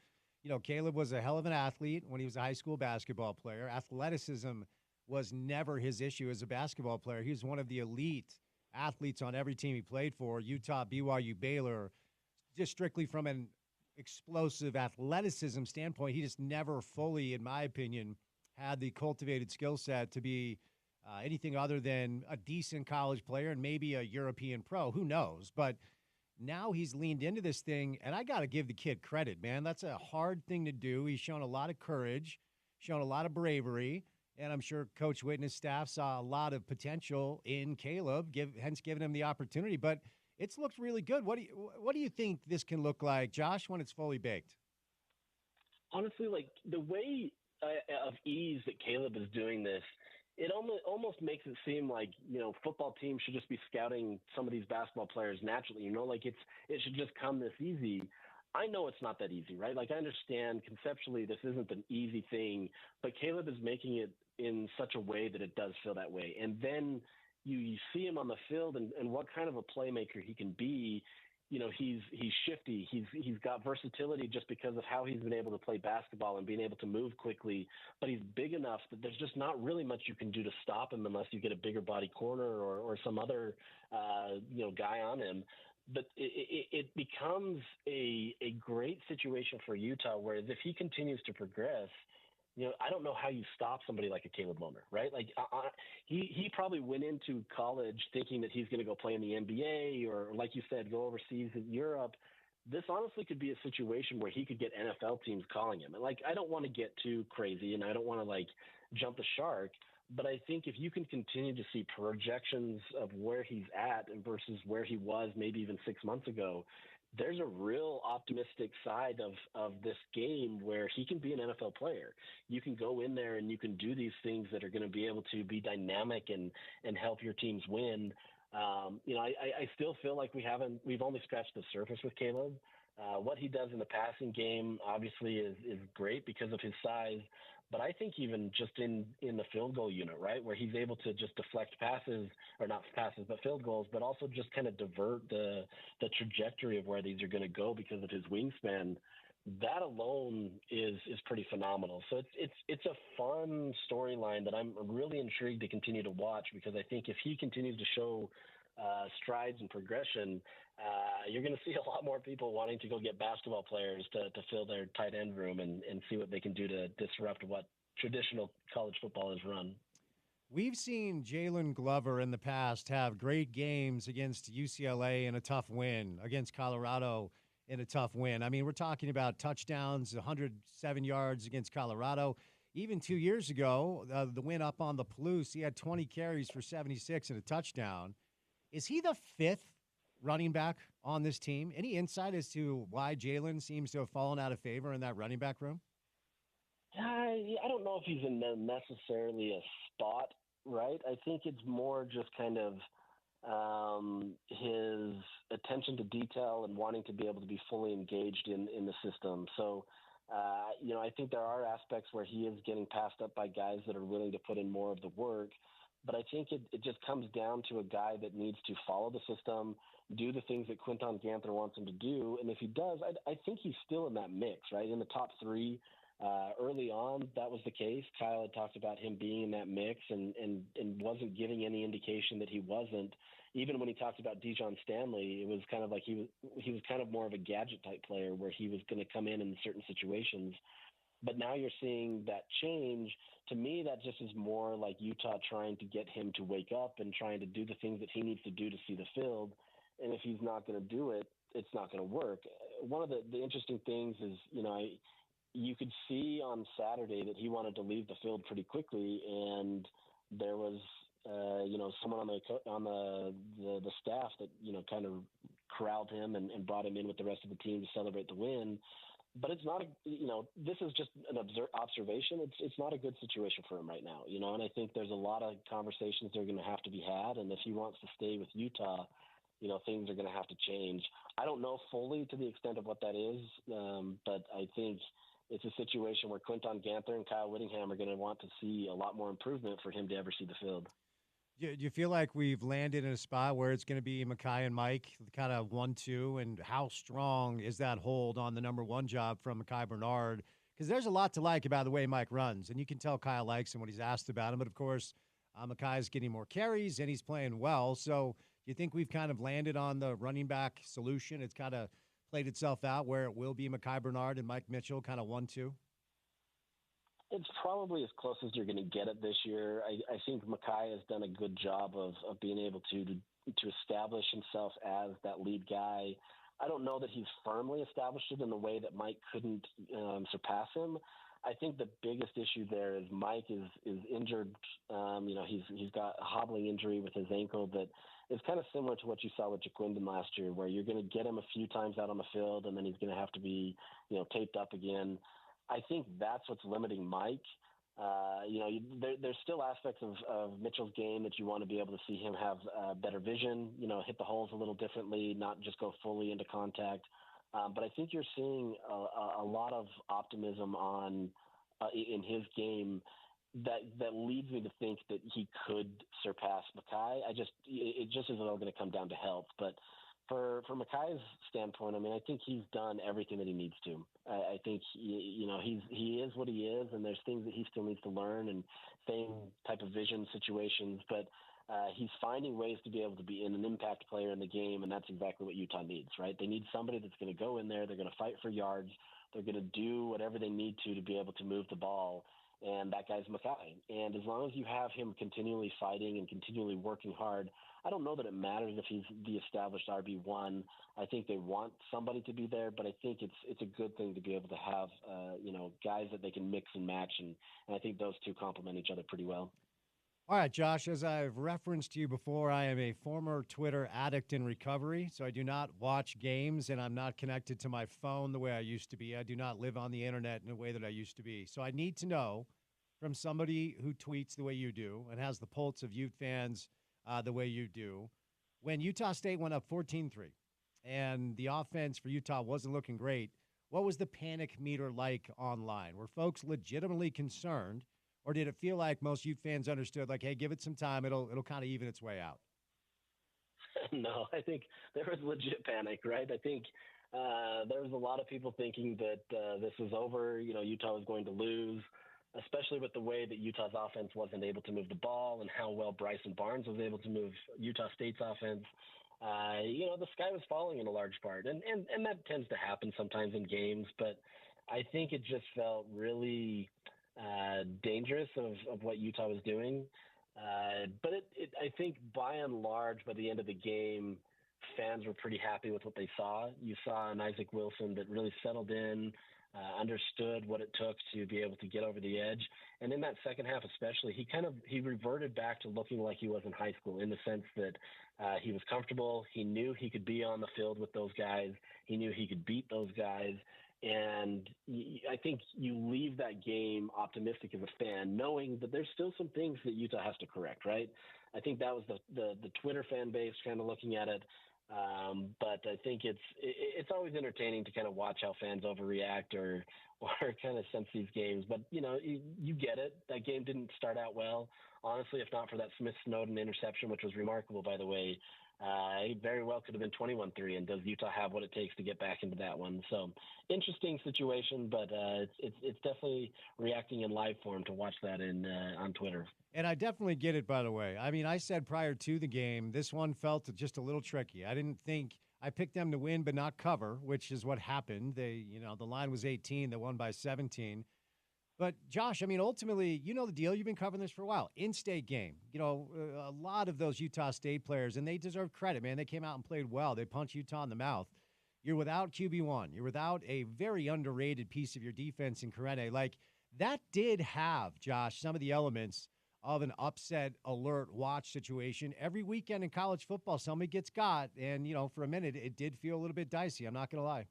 Caleb was a hell of an athlete when he was a high school basketball player. Athleticism was never his issue as a basketball player. He was one of the elite athletes on every team he played for, Utah, BYU, Baylor, just strictly from an explosive athleticism standpoint. He just never fully, in my opinion, had the cultivated skill set to be anything other than a decent college player and maybe a European pro. Who knows? But now he's leaned into this thing, and I got to give the kid credit, man. That's a hard thing to do. He's shown a lot of courage, shown a lot of bravery, and I'm sure Coach Witt and his staff saw a lot of potential in Caleb, hence giving him the opportunity. But it's looked really good. What do you think this can look like, Josh, when it's fully baked? Honestly, like the way of ease that Caleb is doing this, it almost makes it seem like, football teams should just be scouting some of these basketball players naturally, like it should just come this easy. I know it's not that easy, right? Like I understand conceptually this isn't an easy thing, but Caleb is making it in such a way that it does feel that way. And then you see him on the field and what kind of a playmaker he can be. He's shifty. He's got versatility just because of how he's been able to play basketball and being able to move quickly. But he's big enough that there's just not really much you can do to stop him unless you get a bigger body corner or some other guy on him. But it becomes a great situation for Utah, whereas if he continues to progress, I don't know how you stop somebody like a Caleb Lohner, right? Like he probably went into college thinking that he's going to go play in the NBA or, like you said, go overseas in Europe. This honestly could be a situation where he could get NFL teams calling him. And like, I don't want to get too crazy and I don't want to like jump the shark, but I think if you can continue to see projections of where he's at versus where he was maybe even 6 months ago, there's a real optimistic side of this game where he can be an NFL player. You can go in there and you can do these things that are going to be able to be dynamic and help your teams win. I still feel like we've only scratched the surface with Caleb. What he does in the passing game obviously is great because of his size, but I think even just in the field goal unit, right, where he's able to just deflect passes, or not passes, but field goals, but also just kind of divert the trajectory of where these are going to go because of his wingspan. That alone is pretty phenomenal. So it's a fun storyline that I'm really intrigued to continue to watch, because I think if he continues to show strides and progression, you're going to see a lot more people wanting to go get basketball players to fill their tight end room and see what they can do to disrupt what traditional college football is run. We've seen Jalen Glover in the past have great games against UCLA in a tough win, against Colorado in a tough win. I mean, we're talking about touchdowns, 107 yards against Colorado. Even 2 years ago, the win up on the Palouse, he had 20 carries for 76 and a touchdown. Is he the fifth running back on this team? Any insight as to why Jalen seems to have fallen out of favor in that running back room? I don't know if he's in necessarily a spot, right? I think it's more just kind of his attention to detail and wanting to be able to be fully engaged in the system. So, I think there are aspects where he is getting passed up by guys that are willing to put in more of the work. But I think it just comes down to a guy that needs to follow the system, do the things that Quinton Ganther wants him to do. And if he does, I think he's still in that mix, right? In the top three. Early on, that was the case. Kyle had talked about him being in that mix and wasn't giving any indication that he wasn't. Even when he talked about Dijon Stanley, it was kind of like he was kind of more of a gadget type player where he was going to come in certain situations. But now you're seeing that change. To me, that just is more like Utah trying to get him to wake up and trying to do the things that he needs to do to see the field. And if he's not going to do it, it's not going to work. One of the interesting things is, you could see on Saturday that he wanted to leave the field pretty quickly, and there was, someone on the staff that kind of corralled him and brought him in with the rest of the team to celebrate the win. But it's not, this is just an observation. It's not a good situation for him right now, and I think there's a lot of conversations that are going to have to be had. And if he wants to stay with Utah, things are going to have to change. I don't know fully to the extent of what that is, but I think it's a situation where Quinton Ganther and Kyle Whittingham are going to want to see a lot more improvement for him to ever see the field. Do you feel like we've landed in a spot where it's going to be Mekhi and Mike, kind of 1-2, and how strong is that hold on the number one job from Mekhi Bernard? Because there's a lot to like about the way Mike runs, and you can tell Kyle likes him when he's asked about him. But, of course, Mekhi's getting more carries, and he's playing well. So do you think we've kind of landed on the running back solution? It's kind of played itself out where it will be Mekhi Bernard and Mike Mitchell, kind of 1-2? It's probably as close as you're going to get it this year. I think Mekhi has done a good job of being able to establish himself as that lead guy. I don't know that he's firmly established it in the way that Mike couldn't surpass him. I think the biggest issue there is Mike is injured. He's got a hobbling injury with his ankle that is kind of similar to what you saw with Jaquindon last year, where you're going to get him a few times out on the field and then he's going to have to be, taped up again. I think that's what's limiting Mike. There's still aspects of Mitchell's game that you want to be able to see him have better vision, hit the holes a little differently, not just go fully into contact. But I think you're seeing a lot of optimism in his game that leads me to think that he could surpass Mekhi. It just is all going to come down to health. But for Mekhi's standpoint, I mean, I think he's done everything that he needs to. I think he is what he is, and there's things that he still needs to learn, and same type of vision situations. But he's finding ways to be able to be an impact player in the game, and that's exactly what Utah needs, right? They need somebody that's going to go in there, they're going to fight for yards, they're going to do whatever they need to be able to move the ball, and that guy's Mekhi. And as long as you have him continually fighting and continually working hard, I don't know that it matters if he's the established RB1. I think they want somebody to be there, but I think it's a good thing to be able to have guys that they can mix and match, and I think those two complement each other pretty well. All right, Josh, as I've referenced to you before, I am a former Twitter addict in recovery, so I do not watch games, and I'm not connected to my phone the way I used to be. I do not live on the internet in a way that I used to be. So I need to know from somebody who tweets the way you do and has the pulse of Ute fans the way you do, when Utah State went up 14-3 and the offense for Utah wasn't looking great, what was the panic meter like online? Were folks legitimately concerned, or did it feel like most Ute fans understood, like, hey, give it some time, it'll kind of even its way out? No, I think there was legit panic, right? I think there was a lot of people thinking that this was over. Utah was going to lose, especially with the way that Utah's offense wasn't able to move the ball and how well Bryson Barnes was able to move Utah State's offense. The sky was falling in a large part, and that tends to happen sometimes in games. But I think it just felt really dangerous of what Utah was doing. But I think by and large, by the end of the game, fans were pretty happy with what they saw. You saw an Isaac Wilson that really settled in, understood what it took to be able to get over the edge. And in that second half especially, he reverted back to looking like he was in high school, in the sense that he was comfortable. He knew he could be on the field with those guys. He knew he could beat those guys. And I think you leave that game optimistic as a fan, knowing that there's still some things that Utah has to correct, right? I think that was the Twitter fan base kind of looking at it. But I think it's always entertaining to kind of watch how fans overreact or kind of sense these games. But, you get it. That game didn't start out well. Honestly, if not for that Smith-Snowden interception, which was remarkable, by the way, it very well could have been 21-3. And does Utah have what it takes to get back into that one? So interesting situation, but it's definitely reacting in live form to watch that on Twitter. And I definitely get it, by the way. I mean, I said prior to the game, this one felt just a little tricky. I didn't think I picked them to win but not cover, which is what happened. The line was 18. They won by 17. But, Josh, I mean, ultimately, you know the deal. You've been covering this for a while. In-state game. A lot of those Utah State players, and they deserve credit, man. They came out and played well. They punched Utah in the mouth. You're without QB1. You're without a very underrated piece of your defense in Correne. Like, that did have, Josh, some of the elements of an upset alert watch situation. Every weekend in college football, somebody gets got. And, for a minute, it did feel a little bit dicey. I'm not going to lie.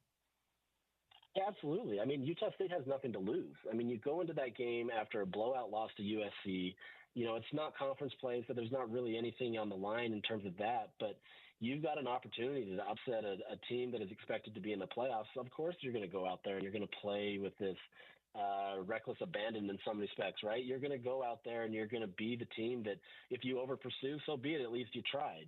Yeah, absolutely. I mean, Utah State has nothing to lose. I mean, you go into that game after a blowout loss to USC. It's not conference play, so there's not really anything on the line in terms of that. But you've got an opportunity to upset a team that is expected to be in the playoffs. Of course, you're going to go out there and you're going to play with this reckless abandon in some respects, right? You're going to go out there and you're going to be the team that if you over pursue, so be it. At least you tried.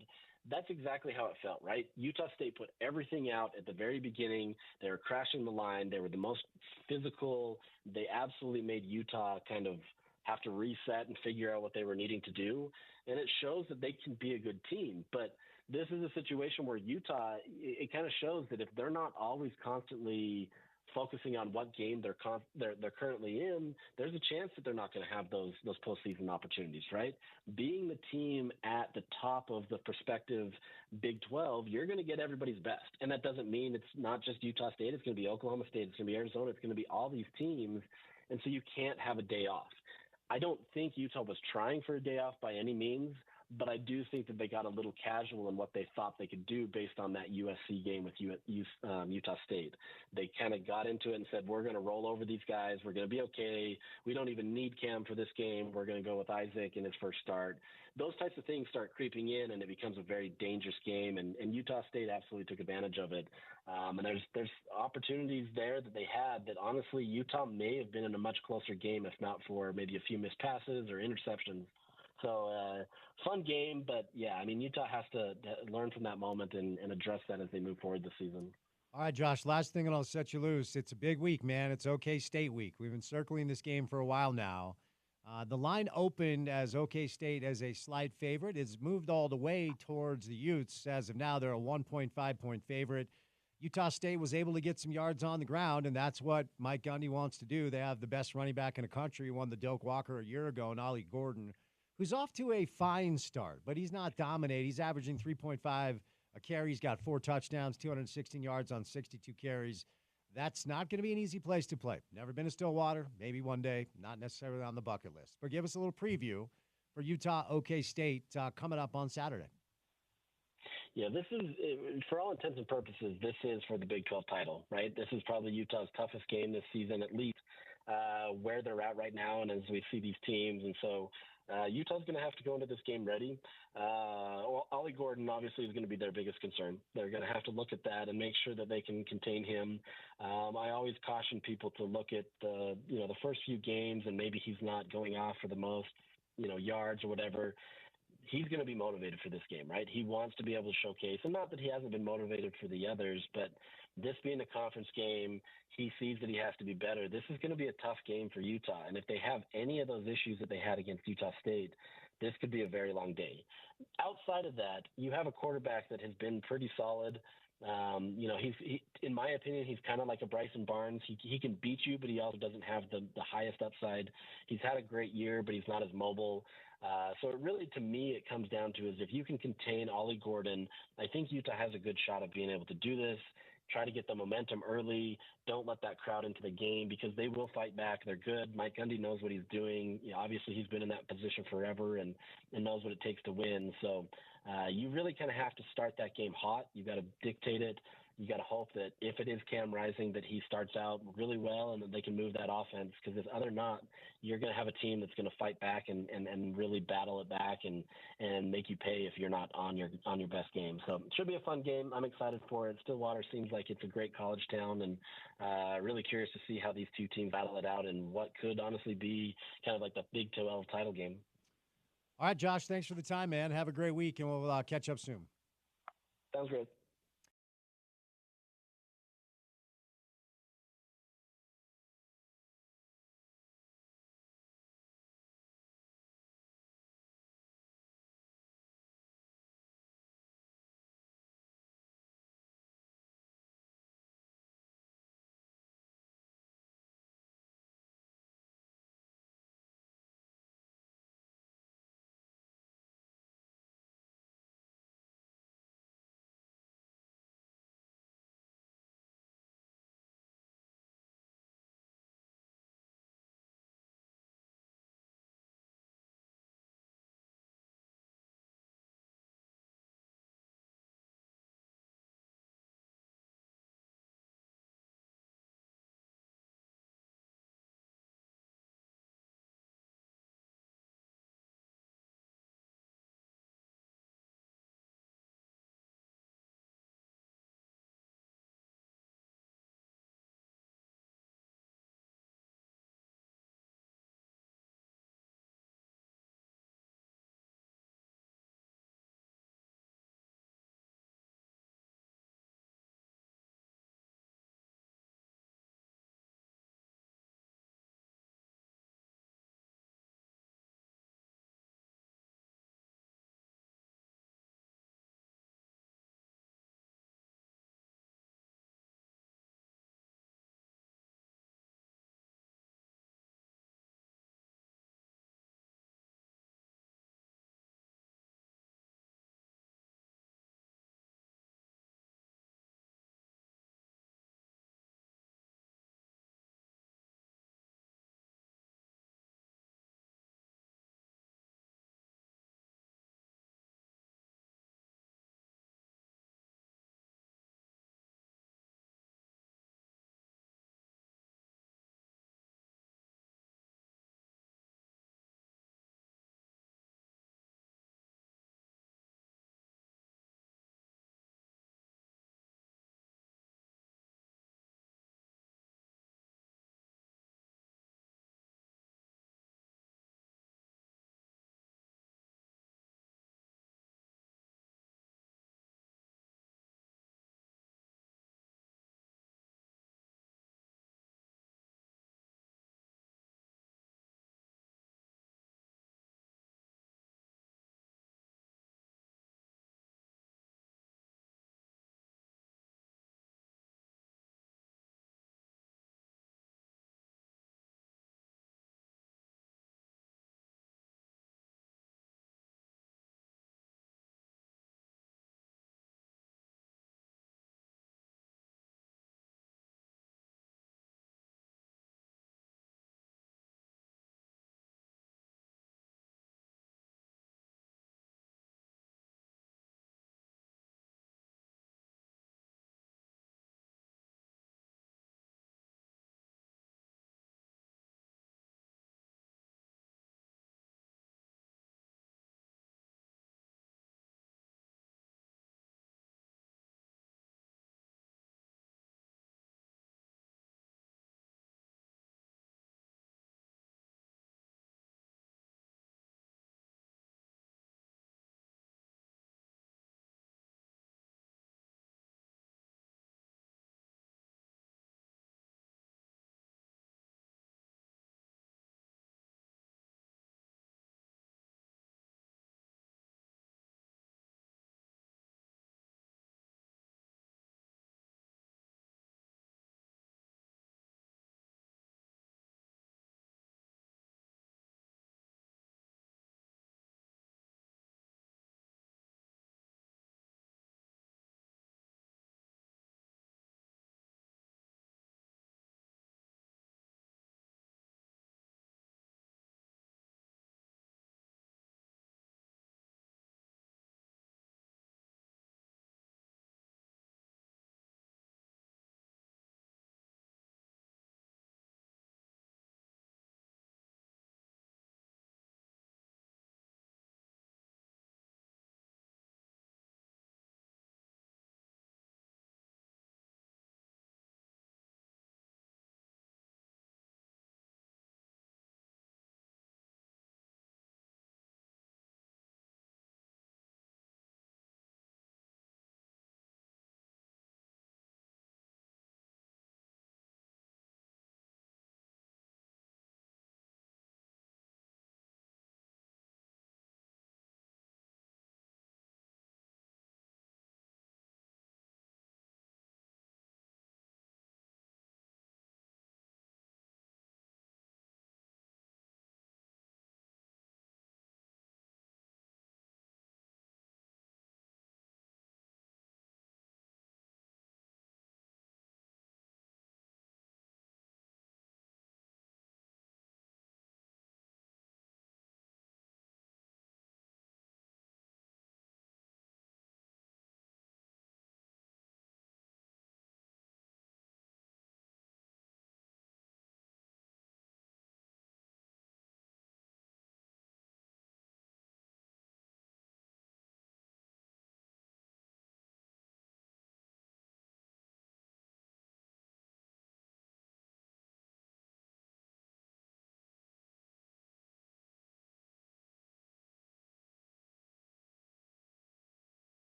That's exactly how it felt, right? Utah State put everything out at the very beginning. They were crashing the line. They were the most physical. They absolutely made Utah kind of have to reset and figure out what they were needing to do. And it shows that they can be a good team. But this is a situation where Utah, it kind of shows that if they're not always constantly focusing on what game they're currently in, there's a chance that they're not going to have those postseason opportunities, right? Being the team at the top of the prospective Big 12, you're going to get everybody's best. And that doesn't mean it's not just Utah State. It's going to be Oklahoma State. It's going to be Arizona. It's going to be all these teams. And so you can't have a day off. I don't think Utah was trying for a day off by any means, but I do think that they got a little casual in what they thought they could do based on that USC game with Utah State. They kind of got into it and said, we're going to roll over these guys. We're going to be okay. We don't even need Cam for this game. We're going to go with Isaac in his first start. Those types of things start creeping in, and it becomes a very dangerous game, and Utah State absolutely took advantage of it. And there's opportunities there that they had that, honestly, Utah may have been in a much closer game if not for maybe a few missed passes or interceptions. So fun game, but yeah, I mean, Utah has to learn from that moment and address that as they move forward this season. All right, Josh, last thing and I'll set you loose. It's a big week, man. It's OK State week. We've been circling this game for a while now. The line opened as OK State as a slight favorite. It's moved all the way towards the Utes. As of now, they're a 1.5-point favorite. Utah State was able to get some yards on the ground, and that's what Mike Gundy wants to do. They have the best running back in the country. He won the Doak Walker a year ago, and Ollie Gordon, who's off to a fine start, but he's not dominating. He's averaging 3.5 a carry. He's got 4 touchdowns, 216 yards on 62 carries. That's not going to be an easy place to play. Never been to Stillwater. Maybe one day. Not necessarily on the bucket list. But give us a little preview for Utah OK State coming up on Saturday. Yeah, this is, for all intents and purposes, this is for the Big 12 title, right? This is probably Utah's toughest game this season, at least where they're at right now, and as we see these teams, and so. Utah's going to have to go into this game ready. Ollie Gordon obviously is going to be their biggest concern. They're going to have to look at that and make sure that they can contain him. I always caution people to look at the first few games, and maybe he's not going off for the most yards or whatever. He's going to be motivated for this game, right? He wants to be able to showcase, and not that he hasn't been motivated for the others, but this being a conference game, he sees that he has to be better. This is going to be a tough game for Utah, and if they have any of those issues that they had against Utah State, this could be a very long day. Outside of that, you have a quarterback that has been pretty solid. He, in my opinion, he's kind of like a Bryson Barnes. He can beat you, but he also doesn't have the highest upside. He's had a great year, but he's not as mobile. So it really, to me, it comes down to is if you can contain Ollie Gordon, I think Utah has a good shot of being able to do this. Try to get the momentum early. Don't let that crowd into the game because they will fight back. They're good. Mike Gundy knows what he's doing. Obviously, he's been in that position forever and knows what it takes to win. So you really kind of have to start that game hot. You got to dictate it. You got to hope that if it is Cam Rising, that he starts out really well and that they can move that offense. Because if other not, you're going to have a team that's going to fight back and really battle it back and make you pay if you're not on your best game. So it should be a fun game. I'm excited for it. Stillwater seems like it's a great college town, and really curious to see how these two teams battle it out and what could honestly be kind of like the Big 12 title game. All right, Josh, thanks for the time, man. Have a great week, and we'll catch up soon. Sounds great.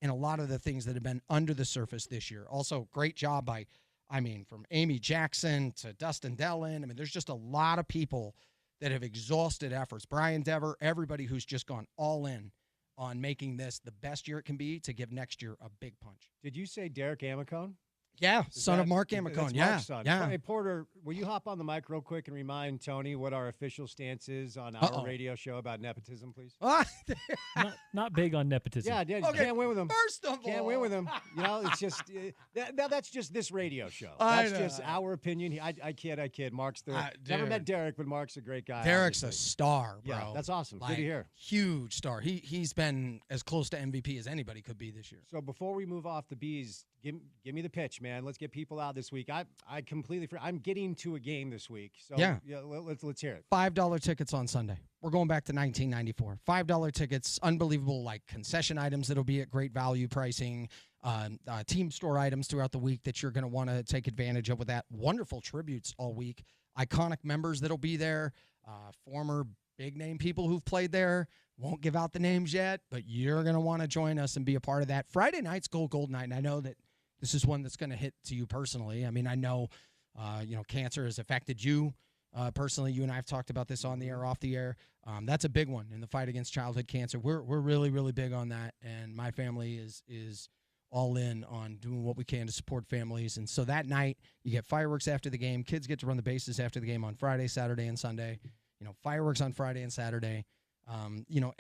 in a lot of the things that have been under the surface this year. Also, great job by, from Amy Jackson to Dustin Dellin. There's just a lot of people that have exhausted efforts. Brian Dever, everybody who's just gone all in on making this the best year it can be to give next year a big punch. Did you say Derek Amicone? Yeah, son of Mark Amicone. Yeah, Mark's son. yeah. Hey, Porter, will you hop on the mic real quick and remind Tony what our official stance is on our radio show about nepotism, please? Not big on nepotism. Yeah, can't win with him. First of all, can't win with him. It's just that's just this radio show. That's just our opinion. I kid. Mark's never met Derek, but Mark's a great guy. Derek's obviously. a star, bro. Yeah, that's awesome. Good to hear. Huge star. He's been as close to MVP as anybody could be this year. So before we move off the bees, give me the pitch, man. Let's get people out this week. I completely I'm getting to a game this week. So yeah let's hear it. $5 tickets on Sunday. We're going back to 1994. $5 tickets, unbelievable concession items that'll be at great value pricing, team store items throughout the week that you're going to want to take advantage of with that. Wonderful tributes all week. Iconic members that'll be there. Former big-name people who've played there. Won't give out the names yet, but you're going to want to join us and be a part of that. Friday night's Gold Night, and I know that this is one that's going to hit to you personally. I know, cancer has affected you personally. You and I have talked about this on the air, off the air. That's a big one in the fight against childhood cancer. We're really, really big on that, and my family is all in on doing what we can to support families. And so that night, you get fireworks after the game. Kids get to run the bases after the game on Friday, Saturday, and Sunday. Fireworks on Friday and Saturday.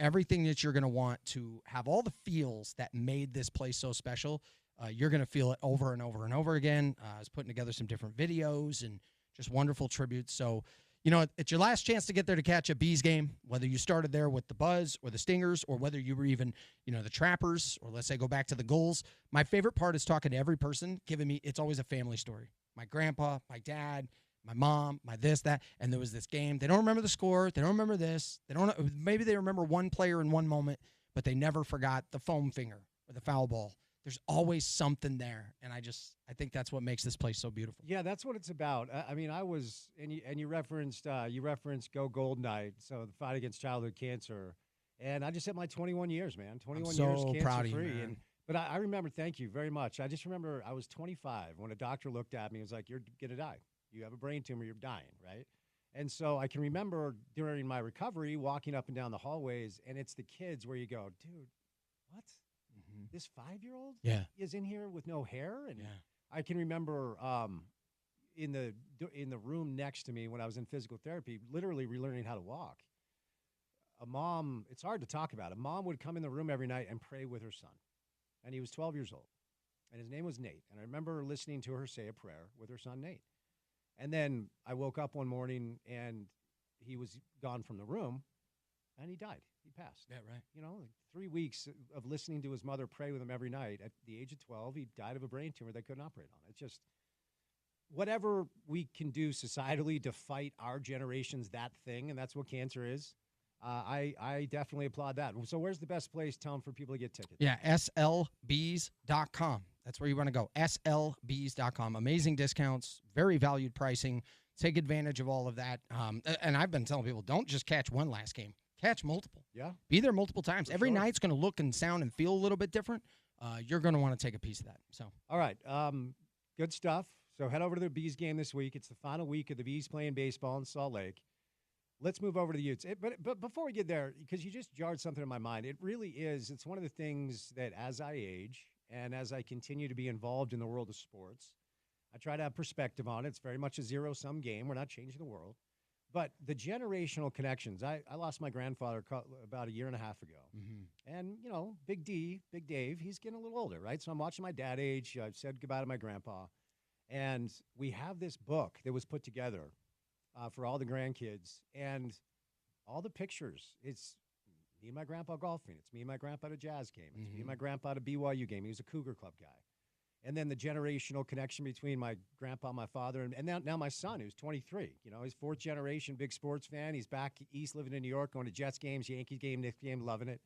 Everything that you're going to want to have, all the feels that made this place so special. You're going to feel it over and over and over again. I was putting together some different videos and just wonderful tributes. So, it's your last chance to get there to catch a Bees game, whether you started there with the Buzz or the Stingers, or whether you were even, the Trappers, or let's say go back to the Gulls. My favorite part is talking to every person, it's always a family story. My grandpa, my dad, my mom, my this, that, and there was this game. They don't remember the score. They don't remember this. Maybe they remember one player in one moment, but they never forgot the foam finger or the foul ball. There's always something there, and I think that's what makes this place so beautiful. Yeah, that's what it's about. I was, and you referenced Go Gold Night, so the fight against childhood cancer, and I just hit my 21 years, man. 21 years cancer proud of you, free, man. But I remember. Thank you very much. I just remember I was 25 when a doctor looked at me and was like, "You're gonna die. You have a brain tumor. You're dying, right?" And so I can remember during my recovery walking up and down the hallways, and it's the kids where you go, "Dude, what? This 5-year-old is in here with no hair?" And I can remember in the room next to me when I was in physical therapy, literally relearning how to walk. A mom, it's hard to talk about. A mom would come in the room every night and pray with her son. And he was 12 years old. And his name was Nate. And I remember listening to her say a prayer with her son, Nate. And then I woke up one morning and he was gone from the room and he died. He passed. Yeah, right. 3 weeks of listening to his mother pray with him every night. At the age of 12, he died of a brain tumor they couldn't operate on. It's just whatever we can do societally to fight our generation's that thing, and that's what cancer is. I definitely applaud that. So where's the best place, Tom, for people to get tickets? Yeah, slbees.com. That's where you want to go, slbees.com. Amazing discounts, very valued pricing. Take advantage of all of that. And I've been telling people, don't just catch one last game. Catch multiple. Yeah. Be there multiple times. Every night's going to look and sound and feel a little bit different. You're going to want to take a piece of that. So, all right. Good stuff. So head over to the Bees game this week. It's the final week of the Bees playing baseball in Salt Lake. Let's move over to the Utes. But before we get there, because you just jarred something in my mind, it really is. It's one of the things that as I age and as I continue to be involved in the world of sports, I try to have perspective on it. It's very much a zero-sum game. We're not changing the world. But the generational connections, I lost my grandfather about 1.5 years ago. Mm-hmm. And, Big Dave, he's getting a little older, right? So I'm watching my dad age. I've said goodbye to my grandpa. And we have this book that was put together for all the grandkids. And all the pictures, it's me and my grandpa golfing. It's me and my grandpa at a Jazz game. It's me and my grandpa at a BYU game. He was a Cougar Club guy. And then the generational connection between my grandpa, my father, and now my son, who's 23. He's fourth generation, big sports fan. He's back east, living in New York, going to Jets games, Yankees game, Knicks game, loving it.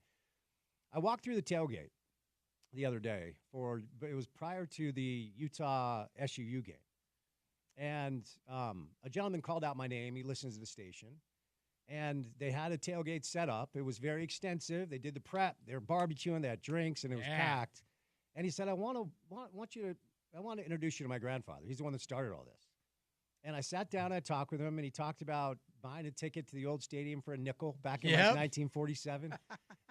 I walked through the tailgate the other day but it was prior to the Utah SUU game. And a gentleman called out my name. He listens to the station. And they had a tailgate set up. It was very extensive. They did the prep. They were barbecuing. They had drinks, and it was packed. And he said, I want to introduce you to my grandfather. He's the one that started all this. And I sat down, I talked with him, and he talked about buying a ticket to the old stadium for a nickel back in like 1947.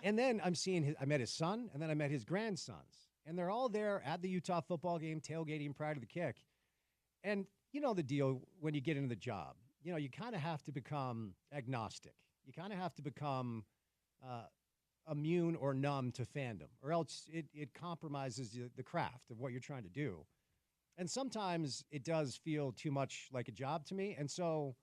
And then I met his son, and then I met his grandsons. And they're all there at the Utah football game, tailgating prior to the kick. And you know the deal when you get into the job. You know, you kind of have to become agnostic. You kind of have to become immune or numb to fandom, or else it compromises the craft of what you're trying to do. And sometimes it does feel too much like a job to me. And so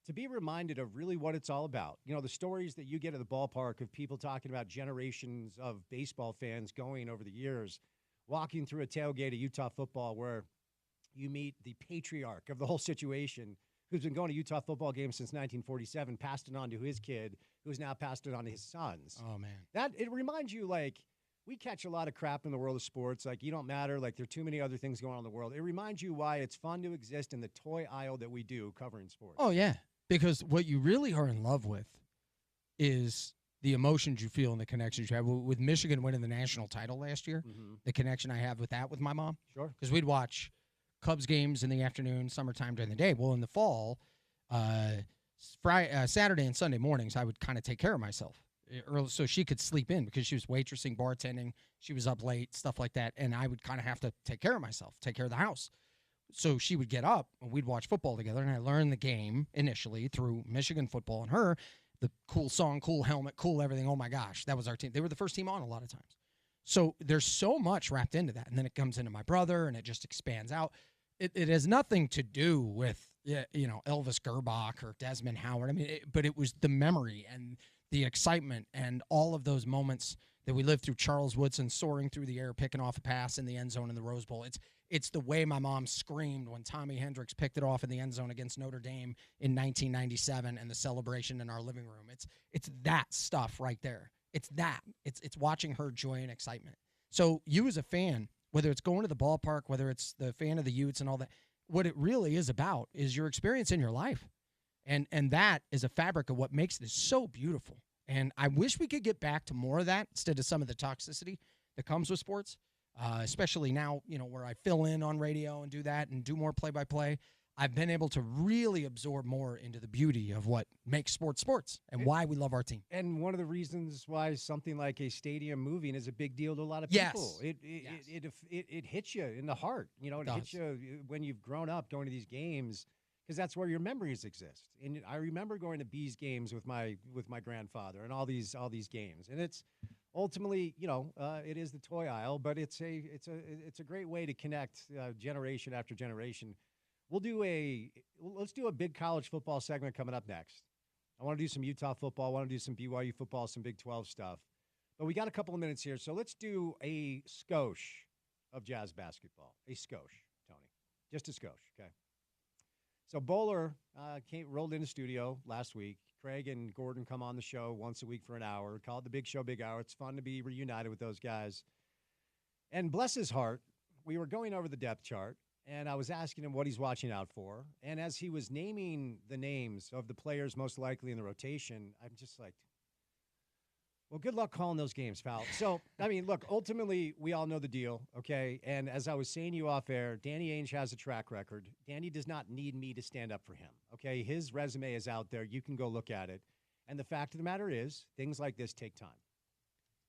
to be reminded of really what it's all about, you know, the stories that you get at the ballpark of people talking about generations of baseball fans going over the years, walking through a tailgate of Utah football where you meet the patriarch of the whole situation, who's been going to Utah football games since 1947, passed it on to his kid, who's now passed it on to his sons. Oh, man. It reminds you, like, we catch a lot of crap in the world of sports. Like, you don't matter. Like, there are too many other things going on in the world. It reminds you why it's fun to exist in the toy aisle that we do covering sports. Oh, yeah. Because what you really are in love with is the emotions you feel and the connections you have. With Michigan winning the national title last year, the connection I have with that with my mom. Sure. Because we'd watch Cubs games in the afternoon, summertime during the day. Well, in the fall, Saturday and Sunday mornings, I would kind of take care of myself early so she could sleep in because she was waitressing, bartending. She was up late, stuff like that. And I would kind of have to take care of myself, take care of the house. So she would get up and we'd watch football together. And I learned the game initially through Michigan football and her, the cool song, cool helmet, cool everything. Oh, my gosh, that was our team. They were the first team on a lot of times. So there's so much wrapped into that. And then it comes into my brother and it just expands out. It has nothing to do with, you know, Elvis Gerbach or Desmond Howard. I mean, but it was the memory and the excitement and all of those moments that we lived through. Charles Woodson soaring through the air, picking off a pass in the end zone in the Rose Bowl. It's the way my mom screamed when Tommy Hendricks picked it off in the end zone against Notre Dame in 1997 and the celebration in our living room. It's that stuff right there. It's that. It's watching her joy and excitement. So you as a fan, whether it's going to the ballpark, whether it's the fan of the Utes and all that, what it really is about is your experience in your life. And that is a fabric of what makes this so beautiful. And I wish we could get back to more of that instead of some of the toxicity that comes with sports, especially now, you know, where I fill in on radio and do that and do more play-by-play. I've been able to really absorb more into the beauty of what makes sports and why we love our team. And one of the reasons why something like a stadium moving is a big deal to a lot of people. It hits you in the heart. You know, it hits you when you've grown up going to these games because that's where your memories exist. And I remember going to Bees games with my grandfather and all these games. And it's ultimately, you know, it is the toy aisle, but it's a great way to connect generation after generation. Let's do a big college football segment coming up next. I want to do some Utah football. I want to do some BYU football, some Big 12 stuff. But we got a couple of minutes here, so let's do a skosh of Jazz basketball. A skosh, Tony. Just a skosh, okay? So Bowler rolled into studio last week. Craig and Gordon come on the show once a week for an hour. Call it the Big Show, Big Hour. It's fun to be reunited with those guys. And bless his heart, we were going over the depth chart. And I was asking him what he's watching out for. And as he was naming the names of the players most likely in the rotation, I'm just like, well, good luck calling those games, pal. So, I mean, look, ultimately, we all know the deal, okay? And as I was saying to you off air, Danny Ainge has a track record. Danny does not need me to stand up for him, okay? His resume is out there. You can go look at it. And the fact of the matter is, things like this take time.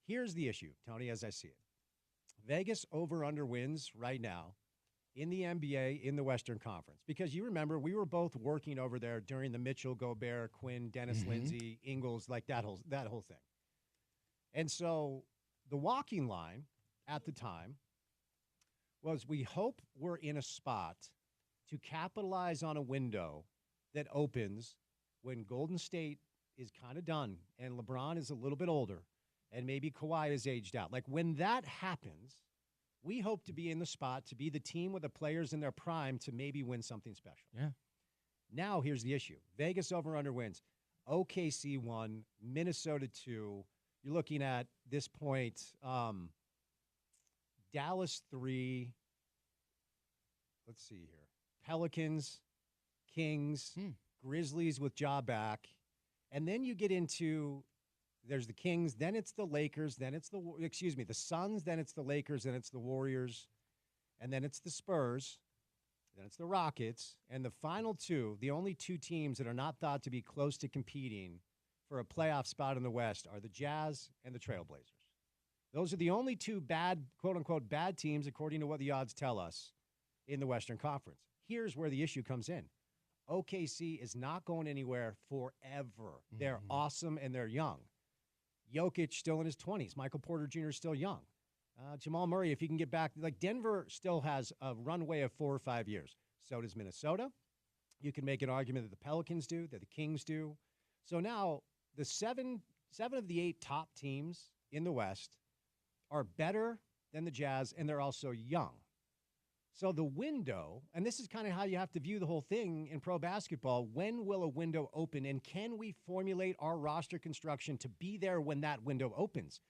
Here's the issue, Tony, as I see it. Vegas over-under wins right now in the NBA, in the Western Conference. Because you remember, we were both working over there during the Mitchell, Gobert, Quinn, Dennis Lindsey, Ingles, like that whole thing. And so the walking line at the time was we hope we're in a spot to capitalize on a window that opens when Golden State is kind of done and LeBron is a little bit older and maybe Kawhi is aged out. Like when that happens, we hope to be in the spot to be the team with the players in their prime to maybe win something special. Yeah. Now here's the issue. Vegas over-under wins. OKC 1, Minnesota 2. You're looking at this point, Dallas 3. Let's see here. Pelicans, Kings, Grizzlies with Ja back. And then you get into, there's the Kings, then it's the Lakers, then it's the Suns, then it's the Lakers, then it's the Warriors, and then it's the Spurs, then it's the Rockets. And the final two, the only two teams that are not thought to be close to competing for a playoff spot in the West are the Jazz and the Trailblazers. Those are the only two bad, quote-unquote, bad teams, according to what the odds tell us, in the Western Conference. Here's where the issue comes in. OKC is not going anywhere forever. They're awesome and they're young. Jokic still in his 20s. Michael Porter Jr. is still young. Jamal Murray, if he can get back, like Denver still has a runway of 4 or 5 years. So does Minnesota. You can make an argument that the Pelicans do, that the Kings do. So now the seven of the 8 top teams in the West are better than the Jazz, and they're also young. So the window, and this is kind of how you have to view the whole thing in pro basketball, when will a window open, and can we formulate our roster construction to be there when that window opens?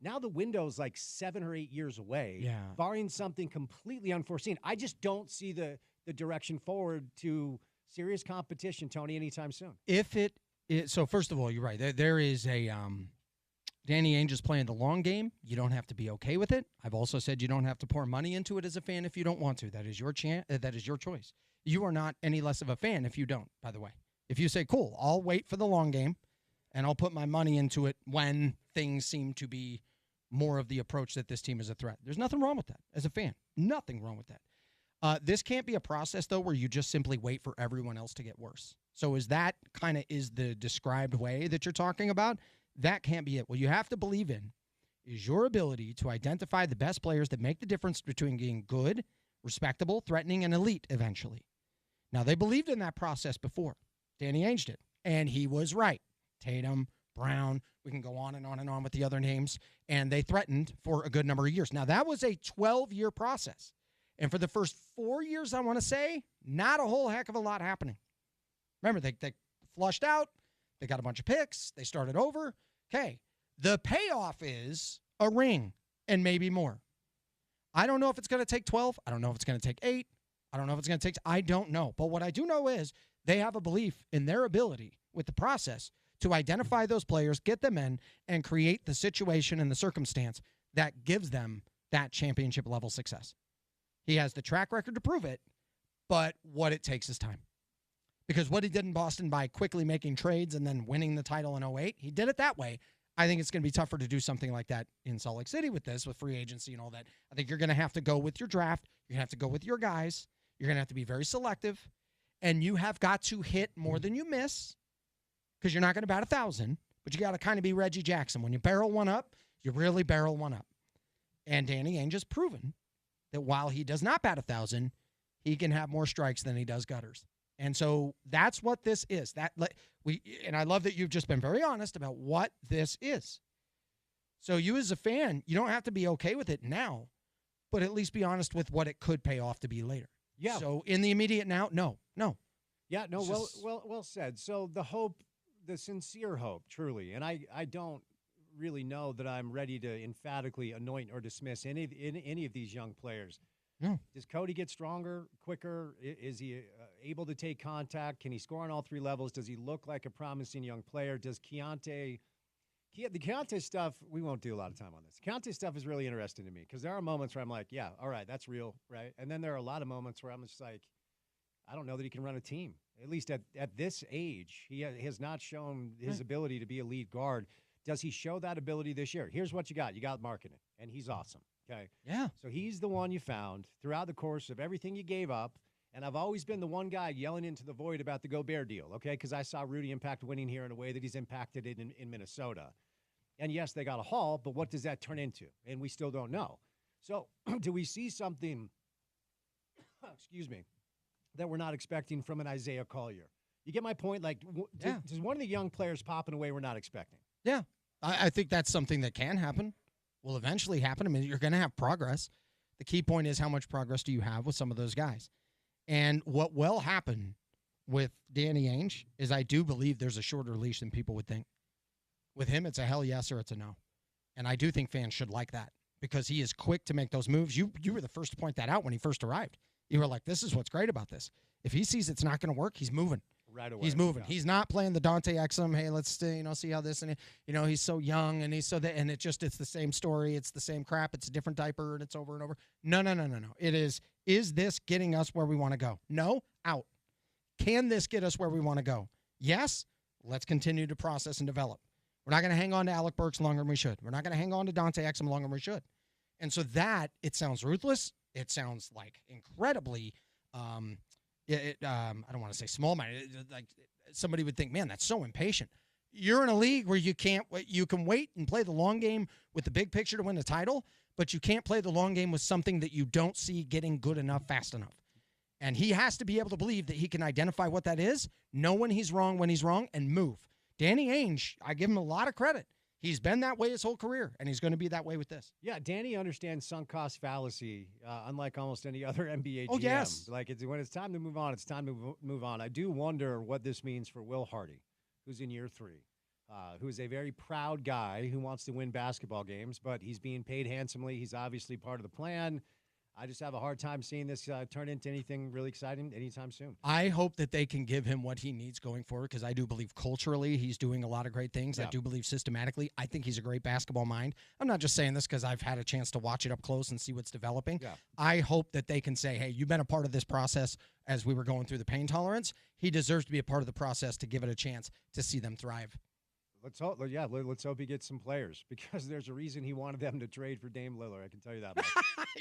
Now the window's like 7 or 8 years away, barring something completely unforeseen. I just don't see the direction forward to serious competition, Tony, anytime soon. So first of all, you're right. There is a Danny Ainge is playing the long game. You don't have to be okay with it. I've also said you don't have to pour money into it as a fan if you don't want to. That is your that is your choice. You are not any less of a fan if you don't, by the way. If you say, cool, I'll wait for the long game, and I'll put my money into it when things seem to be more of the approach that this team is a threat. There's nothing wrong with that as a fan. Nothing wrong with that. This can't be a process, though, where you just simply wait for everyone else to get worse. So is that kind of is the described way that you're talking about? That can't be it. What you have to believe in is your ability to identify the best players that make the difference between being good, respectable, threatening, and elite eventually. Now, they believed in that process before. Danny Ainge did, and he was right. Tatum, Brown, we can go on and on and on with the other names, and they threatened for a good number of years. Now, that was a 12-year process, and for the first 4 years, I want to say, not a whole heck of a lot happening. Remember, they flushed out. They got a bunch of picks. They started over. Okay, the payoff is a ring and maybe more. I don't know if it's going to take 12. I don't know if it's going to take 8. I don't know if it's going to take – I don't know. But what I do know is they have a belief in their ability with the process to identify those players, get them in, and create the situation and the circumstance that gives them that championship-level success. He has the track record to prove it, but what it takes is time. Because what he did in Boston by quickly making trades and then winning the title in 2008, he did it that way. I think it's going to be tougher to do something like that in Salt Lake City with free agency and all that. I think you're going to have to go with your draft. You're going to have to go with your guys. You're going to have to be very selective. And you have got to hit more than you miss because you're not going to bat 1,000. But you got to kind of be Reggie Jackson. When you barrel one up, you really barrel one up. And Danny Ainge has proven that while he does not bat 1,000, he can have more strikes than he does gutters. And so that's what this is. And I love that you've just been very honest about what this is. So you as a fan, you don't have to be okay with it now, but at least be honest with what it could pay off to be later. Yeah. So in the immediate now, no. Yeah, no, well said. So the hope, the sincere hope, truly, and I don't really know that I'm ready to emphatically anoint or dismiss any of these young players. No. Does Cody get stronger, quicker? Is he able to take contact? Can he score on all 3 levels? Does he look like a promising young player? Does the Keontae stuff, we won't do a lot of time on this. Keontae stuff is really interesting to me because there are moments where I'm like, yeah, all right, that's real, right? And then there are a lot of moments where I'm just like, I don't know that he can run a team. At least at this age, he has not shown his ability to be a lead guard. Does he show that ability this year? Here's what you got. You got Markkanen, and he's awesome. Okay. Yeah. So he's the one you found throughout the course of everything you gave up. And I've always been the one guy yelling into the void about the Gobert deal, okay? Because I saw Rudy impact winning here in a way that he's impacted it in Minnesota. And yes, they got a haul, but what does that turn into? And we still don't know. So do we see something, excuse me, that we're not expecting from an Isaiah Collier? You get my point? Like, does one of the young players popping away we're not expecting? Yeah. I think that's something that can happen. Will eventually happen. I mean, you're going to have progress. The key point is how much progress do you have with some of those guys? And what will happen with Danny Ainge is I do believe there's a shorter leash than people would think. With him, it's a hell yes or it's a no. And I do think fans should like that because he is quick to make those moves. You were the first to point that out when he first arrived. You were like, this is what's great about this. If he sees it's not going to work, he's moving. right away. He's moving. Yeah. He's not playing the Dante Exum. Hey, let's see how this, and he's so young and he's so that, and it's the same story. It's the same crap. It's a different diaper and it's over and over. No. It is this getting us where we want to go? No, out. Can this get us where we want to go? Yes. Let's continue to process and develop. We're not going to hang on to Alec Burks longer than we should. We're not going to hang on to Dante Exum longer than we should. And so it sounds ruthless. It sounds like incredibly, I don't want to say small-minded. Like somebody would think, man, that's so impatient. You're in a league where you can wait and play the long game with the big picture to win the title, but you can't play the long game with something that you don't see getting good enough fast enough. And he has to be able to believe that he can identify what that is, know when he's wrong, and move. Danny Ainge, I give him a lot of credit. He's been that way his whole career, and he's going to be that way with this. Yeah, Danny understands sunk cost fallacy, unlike almost any other NBA GM. Oh, yes. Like, when it's time to move on, it's time to move on. I do wonder what this means for Will Hardy, who's in year 3, who is a very proud guy who wants to win basketball games, but he's being paid handsomely. He's obviously part of the plan. I just have a hard time seeing this turn into anything really exciting anytime soon. I hope that they can give him what he needs going forward because I do believe culturally he's doing a lot of great things. Yeah. I do believe systematically. I think he's a great basketball mind. I'm not just saying this because I've had a chance to watch it up close and see what's developing. Yeah. I hope that they can say, hey, you've been a part of this process as we were going through the pain tolerance. He deserves to be a part of the process to give it a chance to see them thrive. Let's hope he gets some players because there's a reason he wanted them to trade for Dame Lillard. I can tell you that much.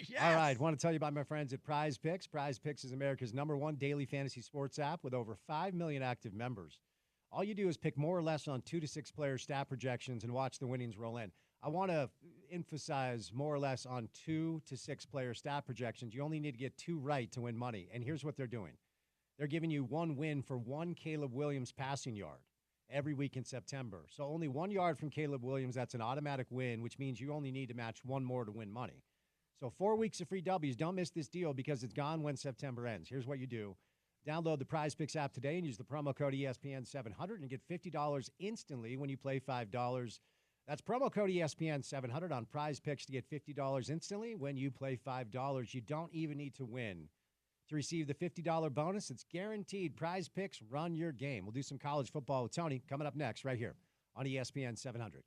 Yes. All right, want to tell you about my friends at Prize Picks. Prize Picks is America's #1 daily fantasy sports app with over 5 million active members. All you do is pick more or less on 2 to 6 player stat projections and watch the winnings roll in. I want to emphasize more or less on 2 to 6 player stat projections. You only need to get 2 right to win money. And here's what they're doing. They're giving you 1 win for 1 Caleb Williams passing yard every week in September. So only 1 yard from Caleb Williams, that's an automatic win, which means you only need to match 1 more to win money. So 4 weeks of free W's. Don't miss this deal because it's gone when September ends. Here's what you do. Download the Prize Picks app today and use the promo code ESPN700 and get $50 instantly when you play $5. That's promo code ESPN700 on Prize Picks to get $50 instantly when you play $5. You don't even need to win to receive the $50 bonus. It's guaranteed. Prize Picks, run your game. We'll do some college football with Tony coming up next right here on ESPN 700.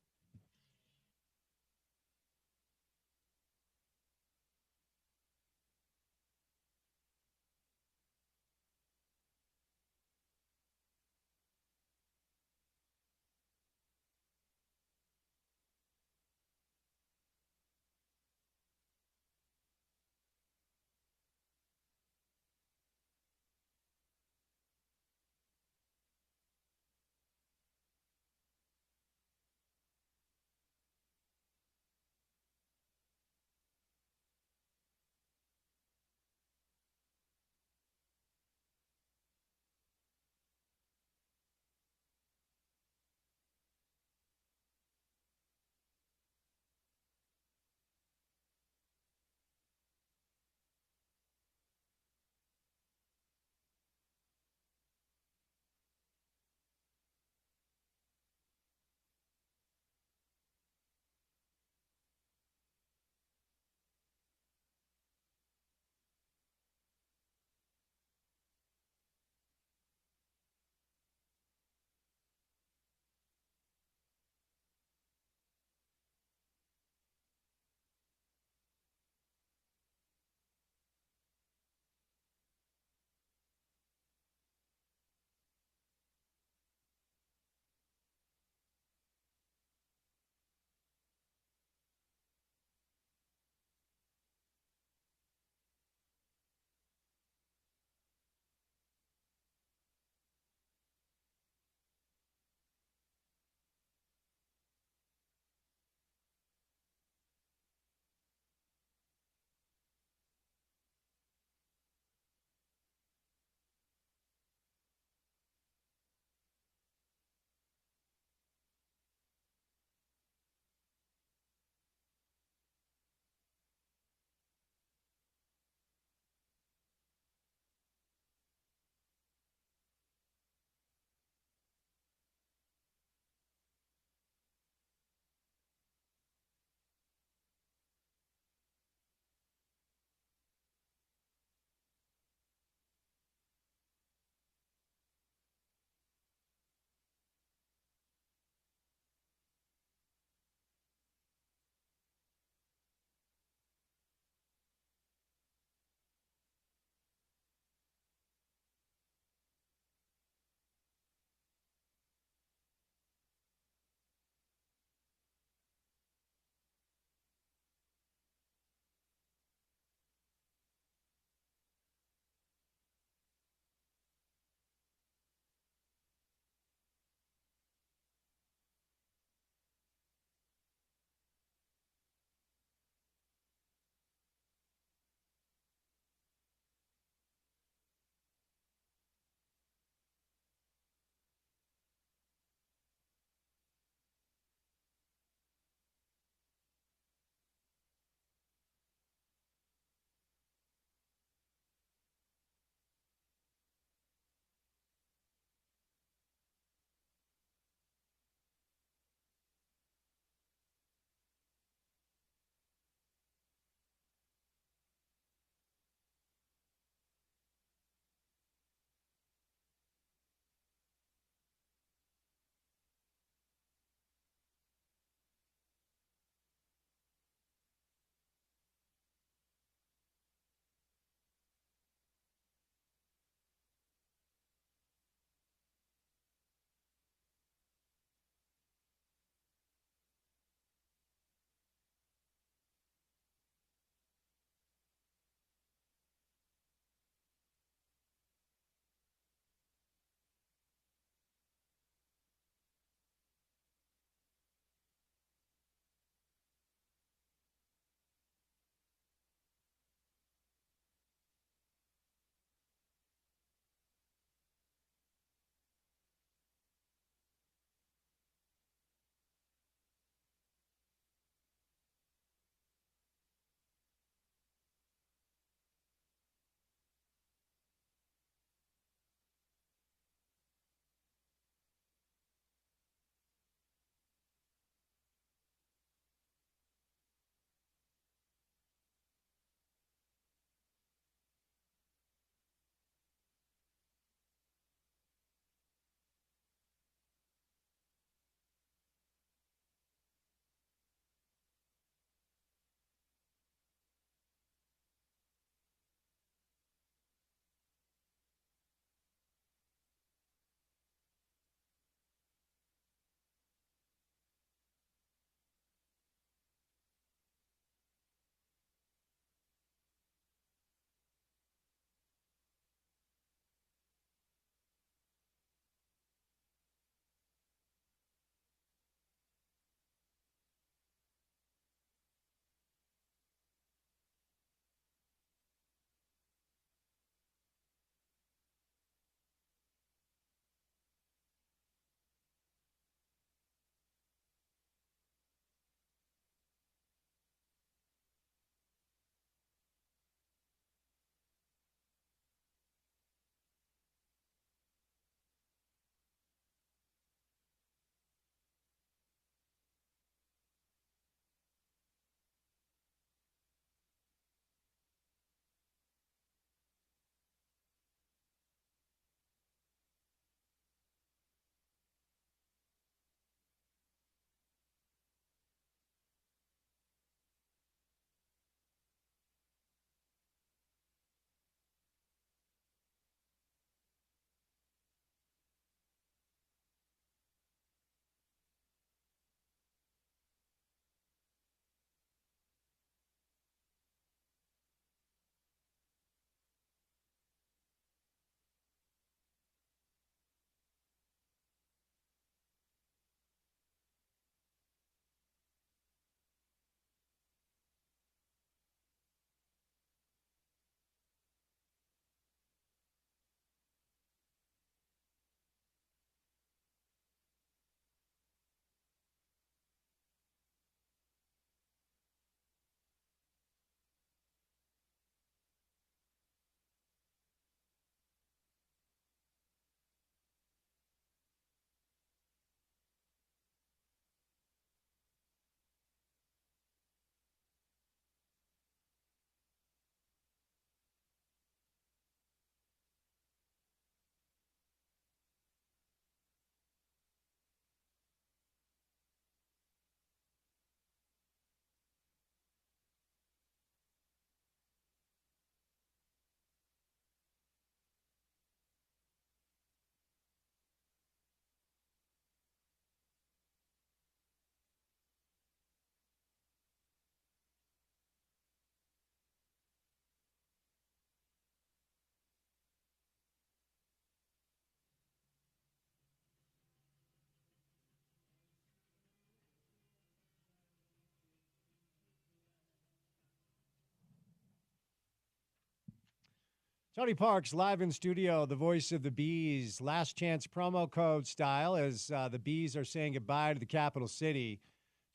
Tony Parks live in studio, the voice of the Bees. Last chance promo code style as the Bees are saying goodbye to the capital city.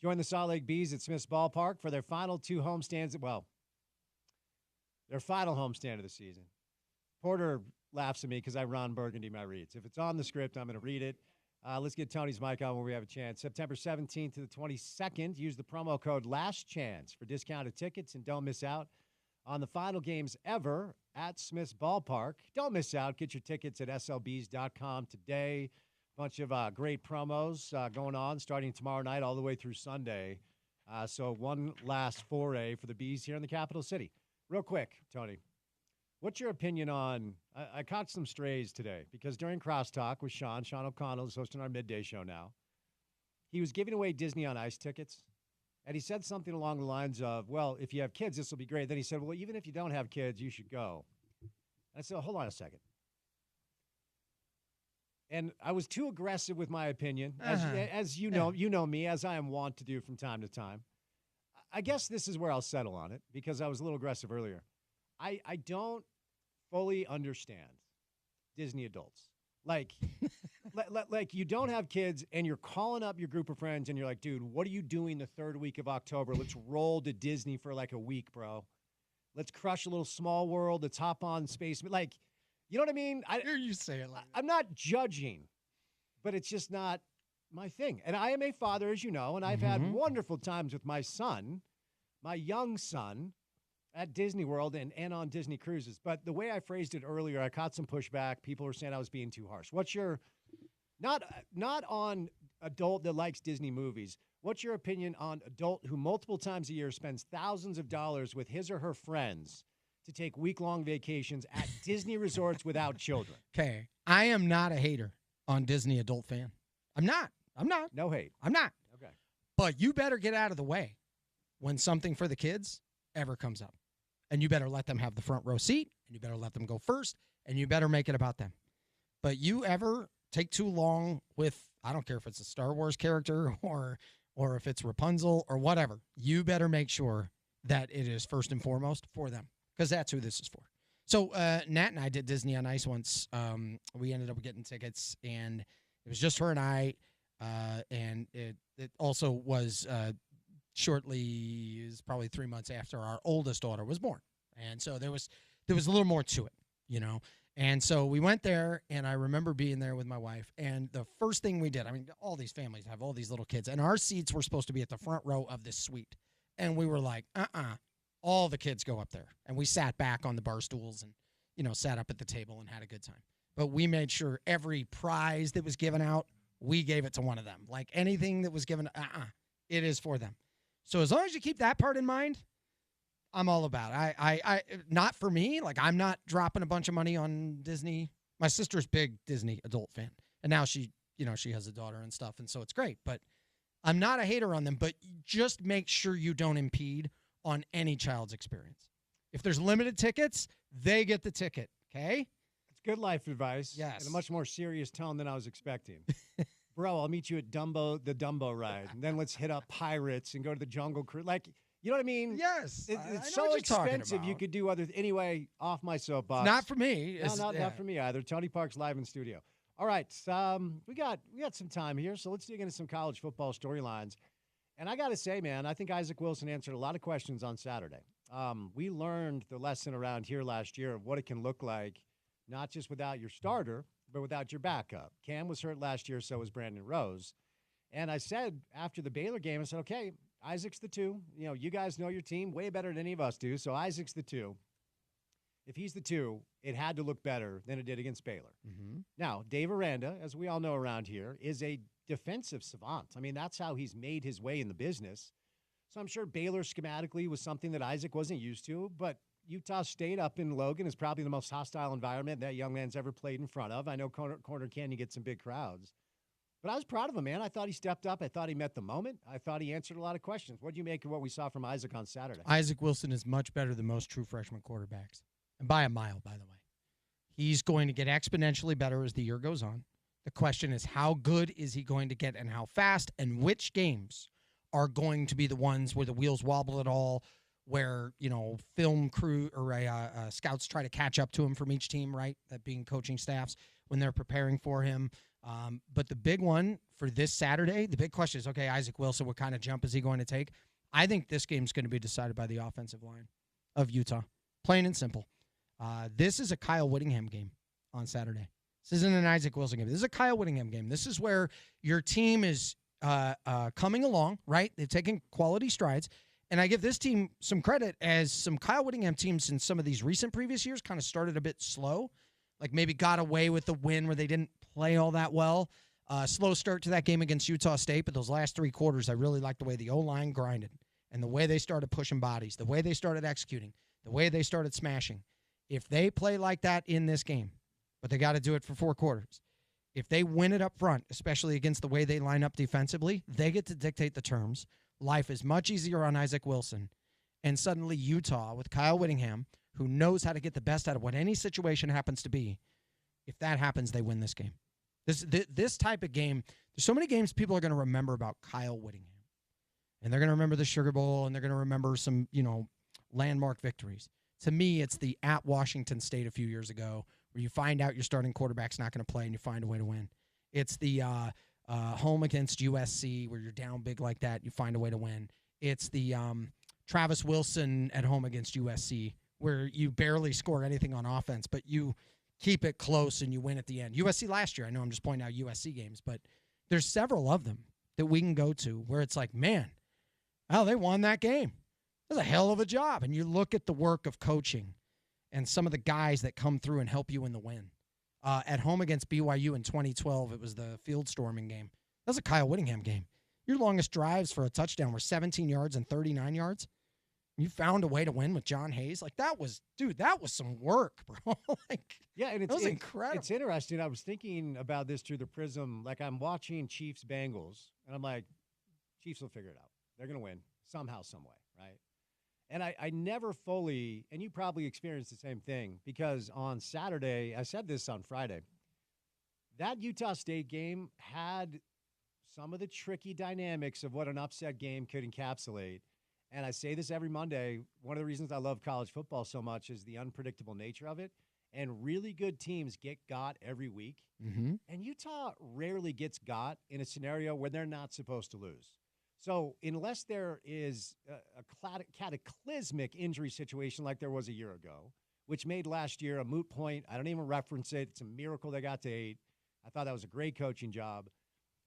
Join the Salt Lake Bees at Smith's Ballpark for their final two homestands. Well, their final homestand of the season. Porter laughs at me because I Ron Burgundy my reads. If it's on the script, I'm going to read it. Let's get Tony's mic on when we have a chance. September 17th to the 22nd. Use the promo code Last Chance for discounted tickets and don't miss out on the final games ever at Smith's Ballpark. Don't miss out. Get your tickets at slbs.com today. Bunch of great promos going on starting tomorrow night all the way through Sunday. So one last foray for the Bees here in the capital city. Real quick, Tony, what's your opinion on I caught some strays today because during Crosstalk with Sean O'Connell is hosting our midday show now. He was giving away Disney on Ice tickets. And he said something along the lines of, well, if you have kids, this will be great. Then he said, well, even if you don't have kids, you should go. And I said, hold on a second. And I was too aggressive with my opinion, as you know me, as I am wont to do from time to time. I guess this is where I'll settle on it because I was a little aggressive earlier. I don't fully understand Disney adults. Like, like you don't have kids and you're calling up your group of friends and you're like, dude, what are you doing the third week of October? Let's roll to Disney for like a week, bro. Let's crush a little Small World. Let's hop on Space. Like, you know what I mean? I hear you say it like that. I'm not judging, but it's just not my thing. And I am a father, as you know, and I've had wonderful times with my son, my young son, at Disney World and on Disney cruises. But the way I phrased it earlier, I caught some pushback. People were saying I was being too harsh. What's your, not on adult that likes Disney movies, what's your opinion on adult who multiple times a year spends thousands of dollars with his or her friends to take week-long vacations at Disney resorts without children? Okay. I am not a hater on Disney adult fan. I'm not. No hate. I'm not. Okay. But you better get out of the way when something for the kids ever comes up. And you better let them have the front row seat, and you better let them go first, and you better make it about them. But you ever take too long with, I don't care if it's a Star Wars character or if it's Rapunzel or whatever, you better make sure that it is first and foremost for them, because that's who this is for. So Nat and I did Disney on Ice once. We ended up getting tickets, and it was just her and I, and it also was shortly, is probably 3 months after our oldest daughter was born. And so there was a little more to it, you know. And so we went there, and I remember being there with my wife. And the first thing we did, I mean, all these families have all these little kids, and our seats were supposed to be at the front row of this suite. And we were like, all the kids go up there. And we sat back on the bar stools and, you know, sat up at the table and had a good time. But we made sure every prize that was given out, we gave it to one of them. Like anything that was given, it is for them. So as long as you keep that part in mind, I'm all about it. I not for me. Like, I'm not dropping a bunch of money on Disney. My sister's big Disney adult fan, and now she has a daughter and stuff, and so it's great. But I'm not a hater on them. But just make sure you don't impede on any child's experience. If there's limited tickets, they get the ticket. Okay. It's good life advice. Yes. In a much more serious tone than I was expecting. Bro, I'll meet you at the Dumbo ride, and then let's hit up Pirates and go to the Jungle Cruise. Like, you know what I mean? Yes. It's so expensive. You could do other. Anyway, off my soapbox. Not for me. No, not for me either. Tony Parks live in studio. All right, we got some time here, so let's dig into some college football storylines. And I got to say, man, I think Isaac Wilson answered a lot of questions on Saturday. We learned the lesson around here last year of what it can look like, not just without your starter, but without your backup. Cam was hurt last year, so was Brandon Rose. And I said after the Baylor game, I said, okay, Isaac's the 2. You know, you guys know your team way better than any of us do, so Isaac's the 2. If he's the 2, it had to look better than it did against Baylor. Mm-hmm. Now, Dave Aranda, as we all know around here, is a defensive savant. I mean, that's how he's made his way in the business. So I'm sure Baylor schematically was something that Isaac wasn't used to, but Utah State up in Logan is probably the most hostile environment that young man's ever played in front of. I know Corner Canyon gets some big crowds. But I was proud of him, man. I thought he stepped up. I thought he met the moment. I thought he answered a lot of questions. What do you make of what we saw from Isaac on Saturday? Isaac Wilson is much better than most true freshman quarterbacks. And by a mile, by the way. He's going to get exponentially better as the year goes on. The question is, how good is he going to get and how fast, and which games are going to be the ones where the wheels wobble at all, where, film crew or scouts try to catch up to him from each team, right? That being coaching staffs when they're preparing for him. But the big one for this Saturday, the big question is, okay, Isaac Wilson, what kind of jump is he going to take? I think this game's going to be decided by the offensive line of Utah, plain and simple. This is a Kyle Whittingham game on Saturday. This isn't an Isaac Wilson game. This is a Kyle Whittingham game. This is where your team is coming along, right? They've taken quality strides. And I give this team some credit, as some Kyle Whittingham teams in some of these recent previous years kind of started a bit slow, like maybe got away with the win where they didn't play all that well. Slow start to that game against Utah State, but those last 3 quarters, I really liked the way the O-line grinded and the way they started pushing bodies, the way they started executing, the way they started smashing. If they play like that in this game, but they got to do it for 4 quarters, if they win it up front, especially against the way they line up defensively, they get to dictate the terms. Life is much easier on Isaac Wilson. And suddenly Utah, with Kyle Whittingham, who knows how to get the best out of what any situation happens to be, if that happens, they win this game. This type of game, there's so many games people are going to remember about Kyle Whittingham. And they're going to remember the Sugar Bowl, and they're going to remember some, landmark victories. To me, it's the at Washington State a few years ago where you find out your starting quarterback's not going to play and you find a way to win. It's the home against USC where you're down big like that, you find a way to win. It's the Travis Wilson at home against USC where you barely score anything on offense, but you keep it close and you win at the end. USC last year, I know I'm just pointing out USC games, but there's several of them that we can go to where it's like, man, they won that game. That's a hell of a job. And you look at the work of coaching and some of the guys that come through and help you in the win. At home against BYU in 2012, it was the field storming game. That was a Kyle Whittingham game. Your longest drives for a touchdown were 17 yards and 39 yards. You found a way to win with John Hayes. Like, that was some work, bro. And that was incredible. It's interesting. I was thinking about this through the prism. Like, I'm watching Chiefs-Bengals, and I'm like, Chiefs will figure it out. They're going to win somehow, some way, right? And I never fully, and you probably experienced the same thing, because on Saturday, I said this on Friday, that Utah State game had some of the tricky dynamics of what an upset game could encapsulate. And I say this every Monday, one of the reasons I love college football so much is the unpredictable nature of it. And really good teams get got every week. Mm-hmm. And Utah rarely gets got in a scenario where they're not supposed to lose. So unless there is a cataclysmic injury situation like there was a year ago, which made last year a moot point, I don't even reference it. It's a miracle they got to 8. I thought that was a great coaching job.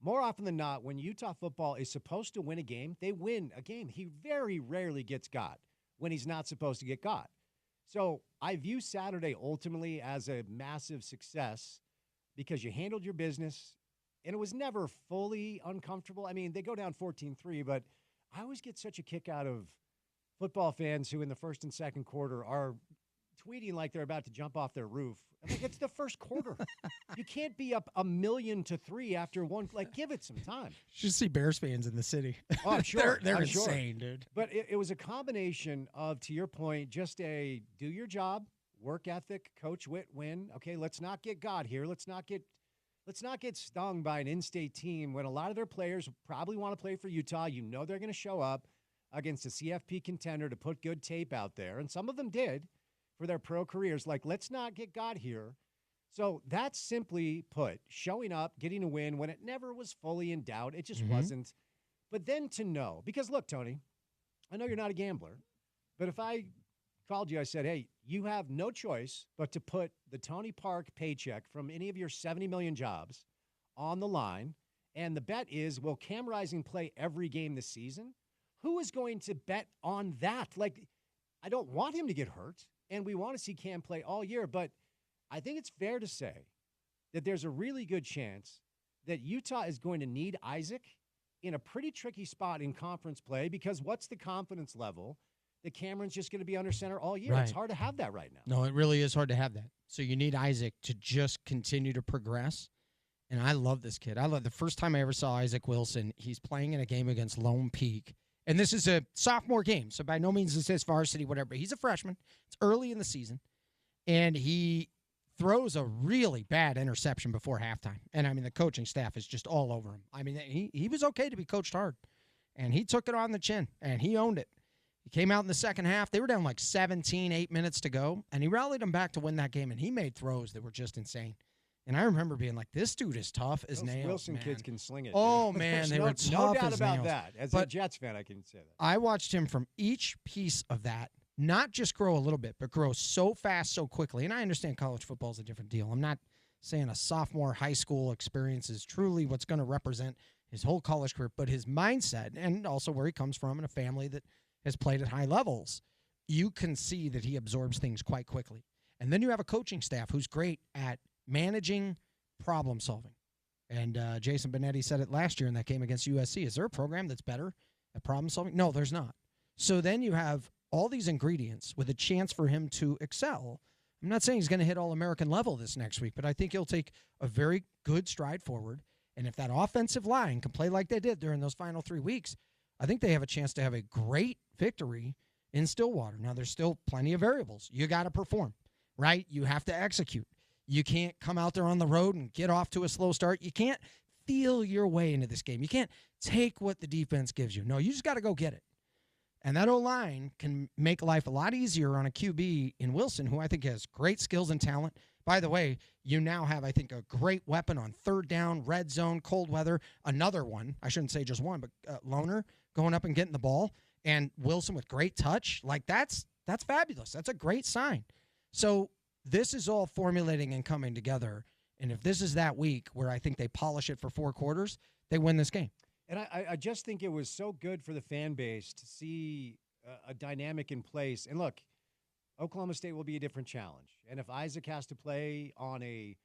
More often than not, when Utah football is supposed to win a game, they win a game. He very rarely gets got when he's not supposed to get got. So I view Saturday ultimately as a massive success because you handled your business. And it was never fully uncomfortable. I mean, they go down 14-3, but I always get such a kick out of football fans who in the first and second quarter are tweeting like they're about to jump off their roof. I'm like, it's the first quarter. You can't be up 1,000,000-3 after one. Like, give it some time. You should see Bears fans in the city. Oh, I'm sure. they're I'm insane, sure. dude. But it was a combination of, to your point, just a do your job, work ethic, coach, win. Okay, let's not get got here. Let's not get stung by an in-state team when a lot of their players probably want to play for Utah. You know they're going to show up against a CFP contender to put good tape out there, and some of them did for their pro careers. Like, let's not get got here. So that's simply put, showing up, getting a win when it never was fully in doubt. It just wasn't. But then to know, because look, Tony, I know you're not a gambler, but if I called you, I said, hey, you have no choice but to put the Tony Park paycheck from any of your 70 million jobs on the line, and the bet is, will Cam Rising play every game this season? Who is going to bet on that? Like, I don't want him to get hurt, and we want to see Cam play all year, but I think it's fair to say that there's a really good chance that Utah is going to need Isaac in a pretty tricky spot in conference play, because what's the confidence level that Cameron's just going to be under center all year? Right. It's hard to have that right now. No, it really is hard to have that. So you need Isaac to just continue to progress. And I love this kid. I love the first time I ever saw Isaac Wilson, he's playing in a game against Lone Peak. And this is a sophomore game, so by no means is this varsity, whatever. But he's a freshman. It's early in the season. And he throws a really bad interception before halftime. And, I mean, the coaching staff is just all over him. I mean, he was okay to be coached hard. And he took it on the chin, and he owned it. He came out in the second half. They were down like 17, 8 minutes to go, and he rallied them back to win that game, and he made throws that were just insane. And I remember being like, this dude is tough as nails, Wilson man. kids can sling it. Oh, dude. man, they no, were tough no doubt as about nails. that. As But a Jets fan, I can say that. I watched him from each piece of that, not just grow a little bit, but grow so fast, so quickly. And I understand college football is a different deal. I'm not saying a sophomore high school experience is truly what's going to represent his whole college career, but his mindset and also where he comes from in a family that has played at high levels, you can see that he absorbs things quite quickly. And then you have a coaching staff who's great at managing problem solving. And Jason Benetti said it last year in that game against USC. Is there a program that's better at problem solving? No, there's not. So then you have all these ingredients with a chance for him to excel. I'm not saying he's going to hit All-American level this next week, but I think he'll take a very good stride forward. And if that offensive line can play like they did during those final 3 weeks, I think they have a chance to have a great victory in Stillwater. Now, there's still plenty of variables. You got to perform, right? You have to execute. You can't come out there on the road and get off to a slow start. You can't feel your way into this game. You can't take what the defense gives you. No, you just got to go get it. And that O-line can make life a lot easier on a QB in Wilson, who I think has great skills and talent. By the way, you now have, I think, a great weapon on third down, red zone, cold weather. Another one, I shouldn't say just one, but Loner going up and getting the ball. And Wilson with great touch. Like, that's fabulous. That's a great sign. So this is all formulating and coming together. And if this is that week where I think they polish it for 4 quarters, they win this game. And I just think it was so good for the fan base to see a dynamic in place. And look, Oklahoma State will be a different challenge. And if Isaac has to play on a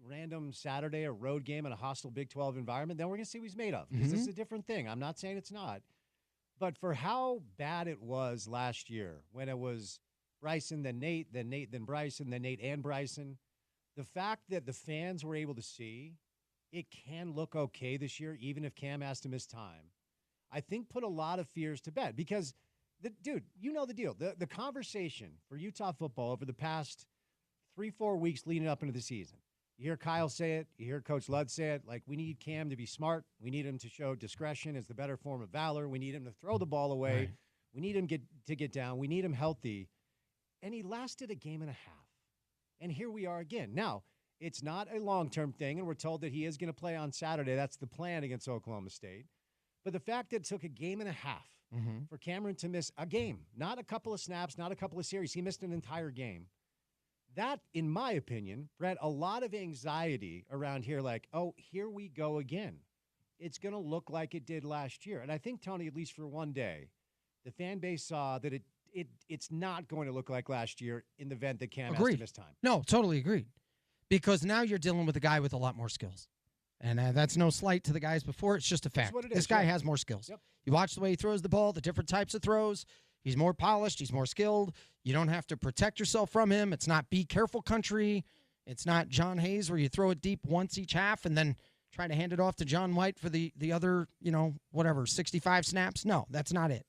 random Saturday, a road game in a hostile Big 12 environment, then we're going to see what he's made of. Because this is a different thing. I'm not saying it's not. But for how bad it was last year when it was Bryson, then Nate, then Bryson, then Nate and Bryson, the fact that the fans were able to see it can look okay this year, even if Cam has to miss time, I think put a lot of fears to bed. Because, dude, you know the deal. The conversation for Utah football over the past 3-4 weeks leading up into the season, you hear Kyle say it, you hear Coach Ludd say it, like, we need Cam to be smart. We need him to show discretion as the better form of valor. We need him to throw the ball away. Right. We need him to get down. We need him healthy. And he lasted a game and a half. And here we are again. Now, it's not a long-term thing, and we're told that he is going to play on Saturday. That's the plan against Oklahoma State. But the fact that it took a game and a half for Cameron to miss a game, not a couple of snaps, not a couple of series, he missed an entire game. That, in my opinion, bred a lot of anxiety around here, like, oh, here we go again. It's going to look like it did last year. And I think, Tony, at least for one day, the fan base saw that it's not going to look like last year in the event that Cam has to miss time. No, totally agreed. Because now you're dealing with a guy with a lot more skills. And that's no slight to the guys before. It's just a fact. This guy has more skills. Yep. You watch the way he throws the ball, the different types of throws. He's more polished. He's more skilled. You don't have to protect yourself from him. It's not be careful country. It's not John Hayes where you throw it deep once each half and then try to hand it off to John White for the other, 65 snaps. No, that's not it.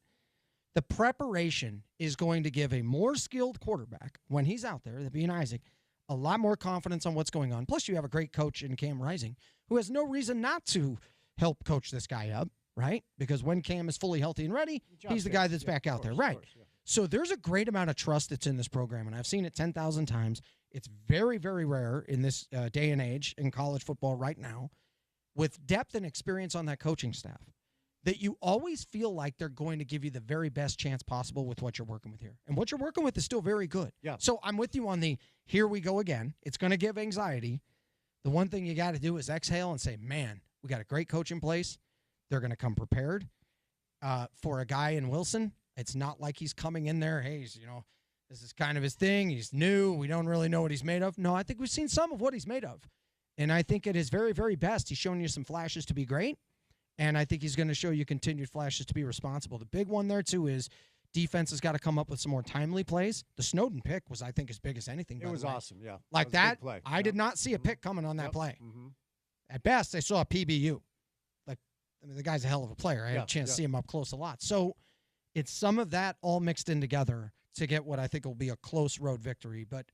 The preparation is going to give a more skilled quarterback when he's out there, that being Isaac, a lot more confidence on what's going on. Plus, you have a great coach in Cam Rising who has no reason not to help coach this guy up, right? Because when Cam is fully healthy and ready, he's the guy that's back out there, right? So there's a great amount of trust that's in this program, and I've seen it 10,000 times. It's very, very rare in this day and age in college football right now, with depth and experience on that coaching staff, that you always feel like they're going to give you the very best chance possible with what you're working with here. And what you're working with is still very good. Yeah. So I'm with you on the here we go again. It's going to give anxiety. The one thing you got to do is exhale and say, man, we got a great coach in place. They're going to come prepared. For a guy in Wilson, it's not like he's coming in there, hey, this is kind of his thing. He's new. We don't really know what he's made of. No, I think we've seen some of what he's made of. And I think at his very, very best, he's shown you some flashes to be great. And I think he's going to show you continued flashes to be responsible. The big one there, too, is defense has got to come up with some more timely plays. The Snowden pick was, I think, as big as anything. It was awesome, yeah. Like that, I did not see a pick coming on that play. At best, I saw a PBU. The guy's a hell of a player. I had a chance to see him up close a lot. So it's some of that all mixed in together to get what I think will be a close road victory. But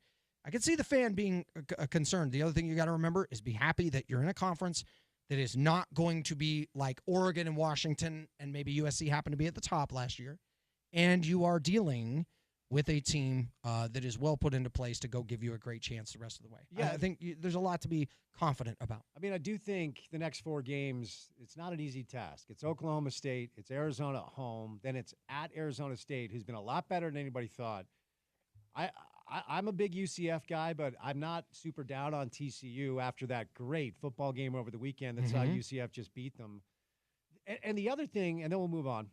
I can see the fan being concerned. The other thing you got to remember is be happy that you're in a conference that is not going to be like Oregon and Washington and maybe USC happened to be at the top last year. and you are dealing with a team that is well put into place to go give you a great chance the rest of the way. Yeah. I think there's a lot to be confident about. I mean, I do think the next 4 games, it's not an easy task. It's Oklahoma State, it's Arizona at home, then it's at Arizona State, who's been a lot better than anybody thought. I'm a big UCF guy, but I'm not super down on TCU after that great football game over the weekend that saw UCF just beat them. And the other thing, and then we'll move on,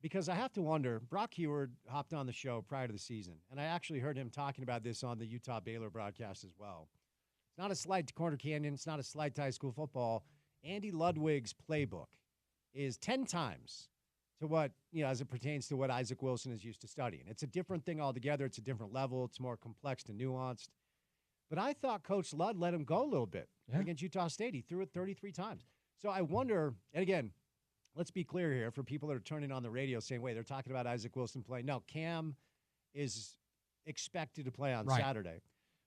because I have to wonder, Brock Heward hopped on the show prior to the season, and I actually heard him talking about this on the Utah-Baylor broadcast as well. It's not a slight to Corner Canyon. It's not a slight to high school football. Andy Ludwig's playbook is 10 times to what, as it pertains to what Isaac Wilson is used to studying. It's a different thing altogether. It's a different level. It's more complex and nuanced. But I thought Coach Ludd let him go a little bit against Utah State. He threw it 33 times. So I wonder, and again, let's be clear here for people that are turning on the radio saying, wait, they're talking about Isaac Wilson playing. No, Cam is expected to play on Saturday.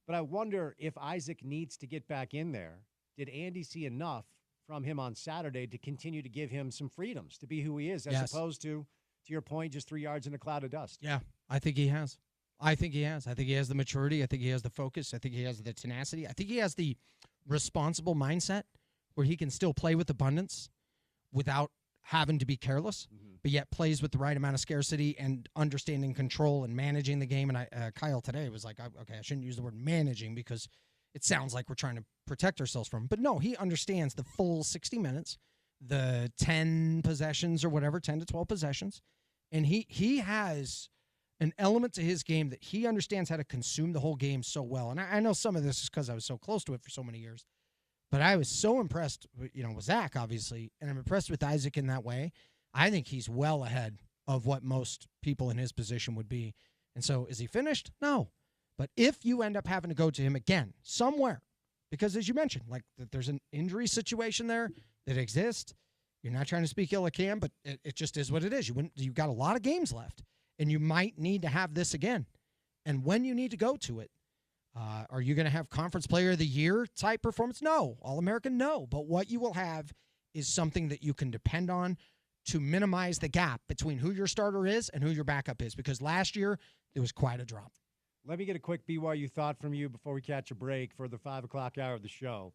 But I wonder if Isaac needs to get back in there. Did Andy see enough from him on Saturday to continue to give him some freedoms to be who he is, as opposed to your point, just 3 yards in a cloud of dust? Yeah, I think he has. I think he has the maturity. I think he has the focus. I think he has the tenacity. I think he has the responsible mindset where he can still play with abundance without having to be careless, but yet plays with the right amount of scarcity and understanding control and managing the game. And Kyle today was like, okay, I shouldn't use the word managing because it sounds like we're trying to protect ourselves from him. But no, he understands the full 60 minutes, the 10 possessions or whatever, 10 to 12 possessions. And he has an element to his game that he understands how to consume the whole game so well. And I know some of this is because I was so close to it for so many years. But I was so impressed, with Zach, obviously, and I'm impressed with Isaac in that way. I think he's well ahead of what most people in his position would be. And so is he finished? No. But if you end up having to go to him again somewhere, because as you mentioned, like there's an injury situation there that exists. You're not trying to speak ill of Cam, but it just is what it is. You've got a lot of games left, and you might need to have this again. And when you need to go to it, are you going to have Conference Player of the Year type performance? No. All-American? No. But what you will have is something that you can depend on to minimize the gap between who your starter is and who your backup is, because last year there was quite a drop. Let me get a quick BYU thought from you before we catch a break for the 5 o'clock hour of the show.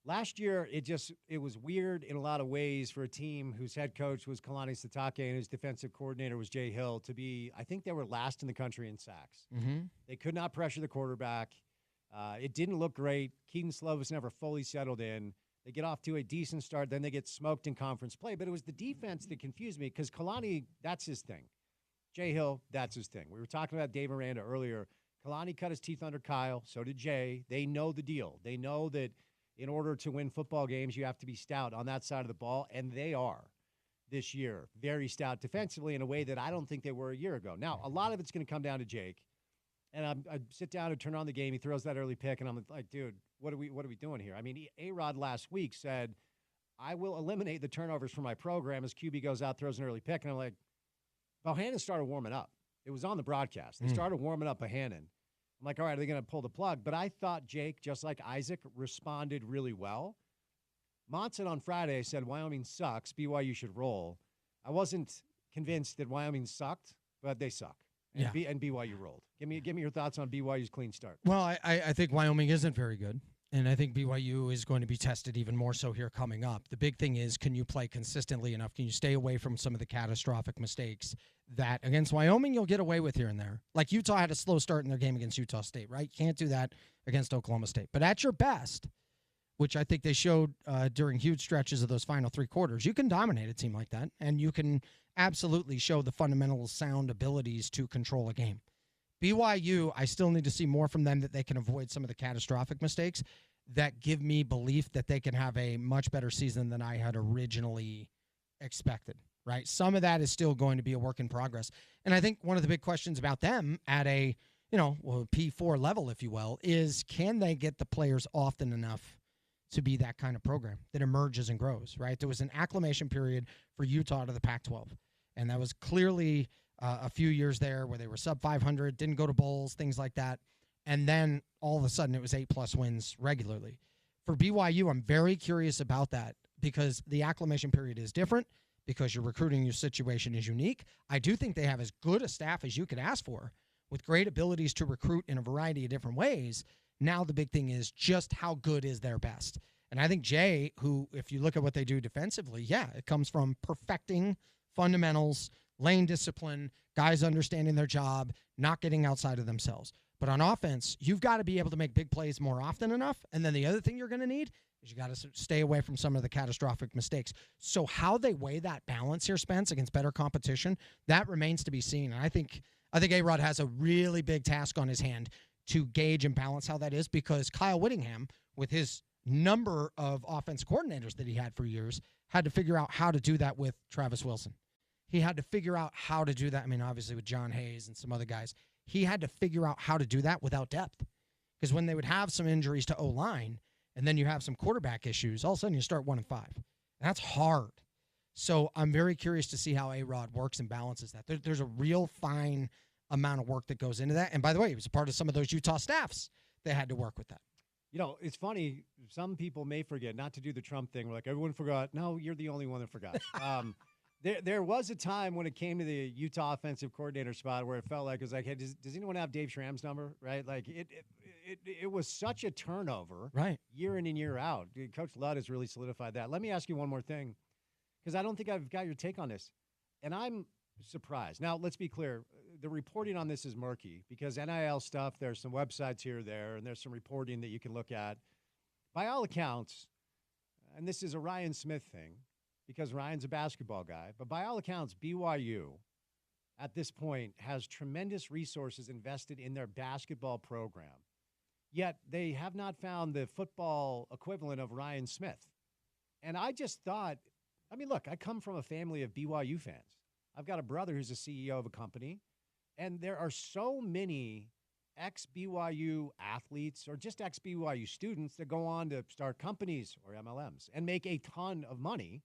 Last year, it was weird in a lot of ways for a team whose head coach was Kalani Sitake and whose defensive coordinator was Jay Hill to be, I think they were last in the country in sacks. They could not pressure the quarterback. It didn't look great. Keaton Slovis never fully settled in. They get off to a decent start, then they get smoked in conference play. But it was the defense that confused me because Kalani, that's his thing. Jay Hill, that's his thing. We were talking about Dave Miranda earlier. Kalani cut his teeth under Kyle. So did Jay. They know the deal. They know that in order to win football games, you have to be stout on that side of the ball, and they are this year very stout defensively in a way that I don't think they were a year ago. Now, a lot of it's going to come down to Jake, and I sit down and turn on the game. He throws that early pick, and I'm like, dude, what are we doing here? I mean, A-Rod last week said, I will eliminate the turnovers from my program as QB goes out, throws an early pick, and I'm like, Bohannon started warming up. It was on the broadcast. They started warming up Bohannon. I'm like, all right, are they going to pull the plug? But I thought Jake, just like Isaac, responded really well. Monson on Friday said Wyoming sucks. BYU should roll. I wasn't convinced that Wyoming sucked, but they suck. And, and BYU rolled. Give me your thoughts on BYU's clean start. Well, I think Wyoming isn't very good. And I think BYU is going to be tested even more so here coming up. The big thing is, can you play consistently enough? Can you stay away from some of the catastrophic mistakes that against Wyoming you'll get away with here and there? Like Utah had a slow start in their game against Utah State, right? You can't do that against Oklahoma State. But at your best, which I think they showed during huge stretches of those final 3 quarters, you can dominate a team like that, and you can absolutely show the fundamental sound abilities to control a game. BYU, I still need to see more from them that they can avoid some of the catastrophic mistakes that give me belief that they can have a much better season than I had originally expected, right? Some of that is still going to be a work in progress. And I think one of the big questions about them at a, P4 level, if you will, is can they get the players often enough to be that kind of program that emerges and grows, right? There was an acclimation period for Utah to the Pac-12, and that was clearly a few years there where they were sub 500, didn't go to bowls, things like that. And then all of a sudden it was 8+ wins regularly. For BYU, I'm very curious about that because the acclimation period is different because your recruiting your situation is unique. I do think they have as good a staff as you could ask for with great abilities to recruit in a variety of different ways. Now the big thing is just how good is their best. And I think Jay, who, if you look at what they do defensively, it comes from perfecting fundamentals, lane discipline, guys understanding their job, not getting outside of themselves. But on offense, you've got to be able to make big plays more often enough. And then the other thing you're going to need is you got to stay away from some of the catastrophic mistakes. So how they weigh that balance here, Spence, against better competition, that remains to be seen. And I think A-Rod has a really big task on his hand to gauge and balance how that is, because Kyle Whittingham, with his number of offense coordinators that he had for years, had to figure out how to do that with Travis Wilson. He had to figure out how to do that. I mean, obviously with John Hayes and some other guys, he had to figure out how to do that without depth. Because when they would have some injuries to O-line and then you have some quarterback issues, all of a sudden you start 1-5. And that's hard. So I'm very curious to see how A-Rod works and balances that. There's a real fine amount of work that goes into that. And by the way, he was a part of some of those Utah staffs that had to work with that. You know, it's funny. Some people may forget not to do the Trump thing. We're like, everyone forgot. No, you're the only one that forgot. There was a time when it came to the Utah offensive coordinator spot where it felt like it was like, hey, does anyone have Dave Schramm's number? Right? Like it was such a turnover, right, year in and year out. Coach Ludd has really solidified that. Let me ask you one more thing, because I don't think I've got your take on this, and I'm surprised. Now, let's be clear. The reporting on this is murky because NIL stuff, there's some websites here or there, and there's some reporting that you can look at. By all accounts, and this is a Ryan Smith thing because Ryan's a basketball guy, but by all accounts, BYU at this point has tremendous resources invested in their basketball program. Yet they have not found the football equivalent of Ryan Smith. And I just thought, I mean, look, I come from a family of BYU fans. I've got a brother who's a CEO of a company. And there are so many ex-BYU athletes or just ex-BYU students that go on to start companies or MLMs and make a ton of money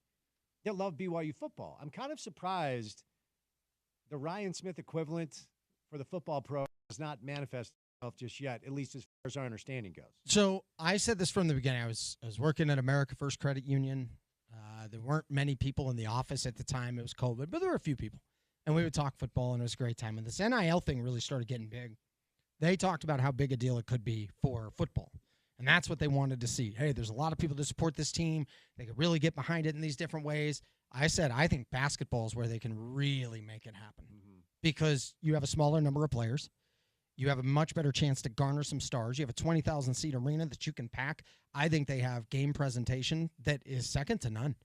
that love BYU football. I'm kind of surprised the Ryan Smith equivalent for the football pro does not manifest itself just yet, at least as far as our understanding goes. So I said this from the beginning. I was working at America First Credit Union. There weren't many people in the office at the time. It was COVID, but there were a few people. And we would talk football, and it was a great time. And this NIL thing really started getting big. They talked about how big a deal it could be for football. And that's what they wanted to see. Hey, there's a lot of people that support this team. They could really get behind it in these different ways. I said, I think basketball is where they can really make it happen because you have a smaller number of players. You have a much better chance to garner some stars. You have a 20,000-seat arena that you can pack. I think they have game presentation that is second to none.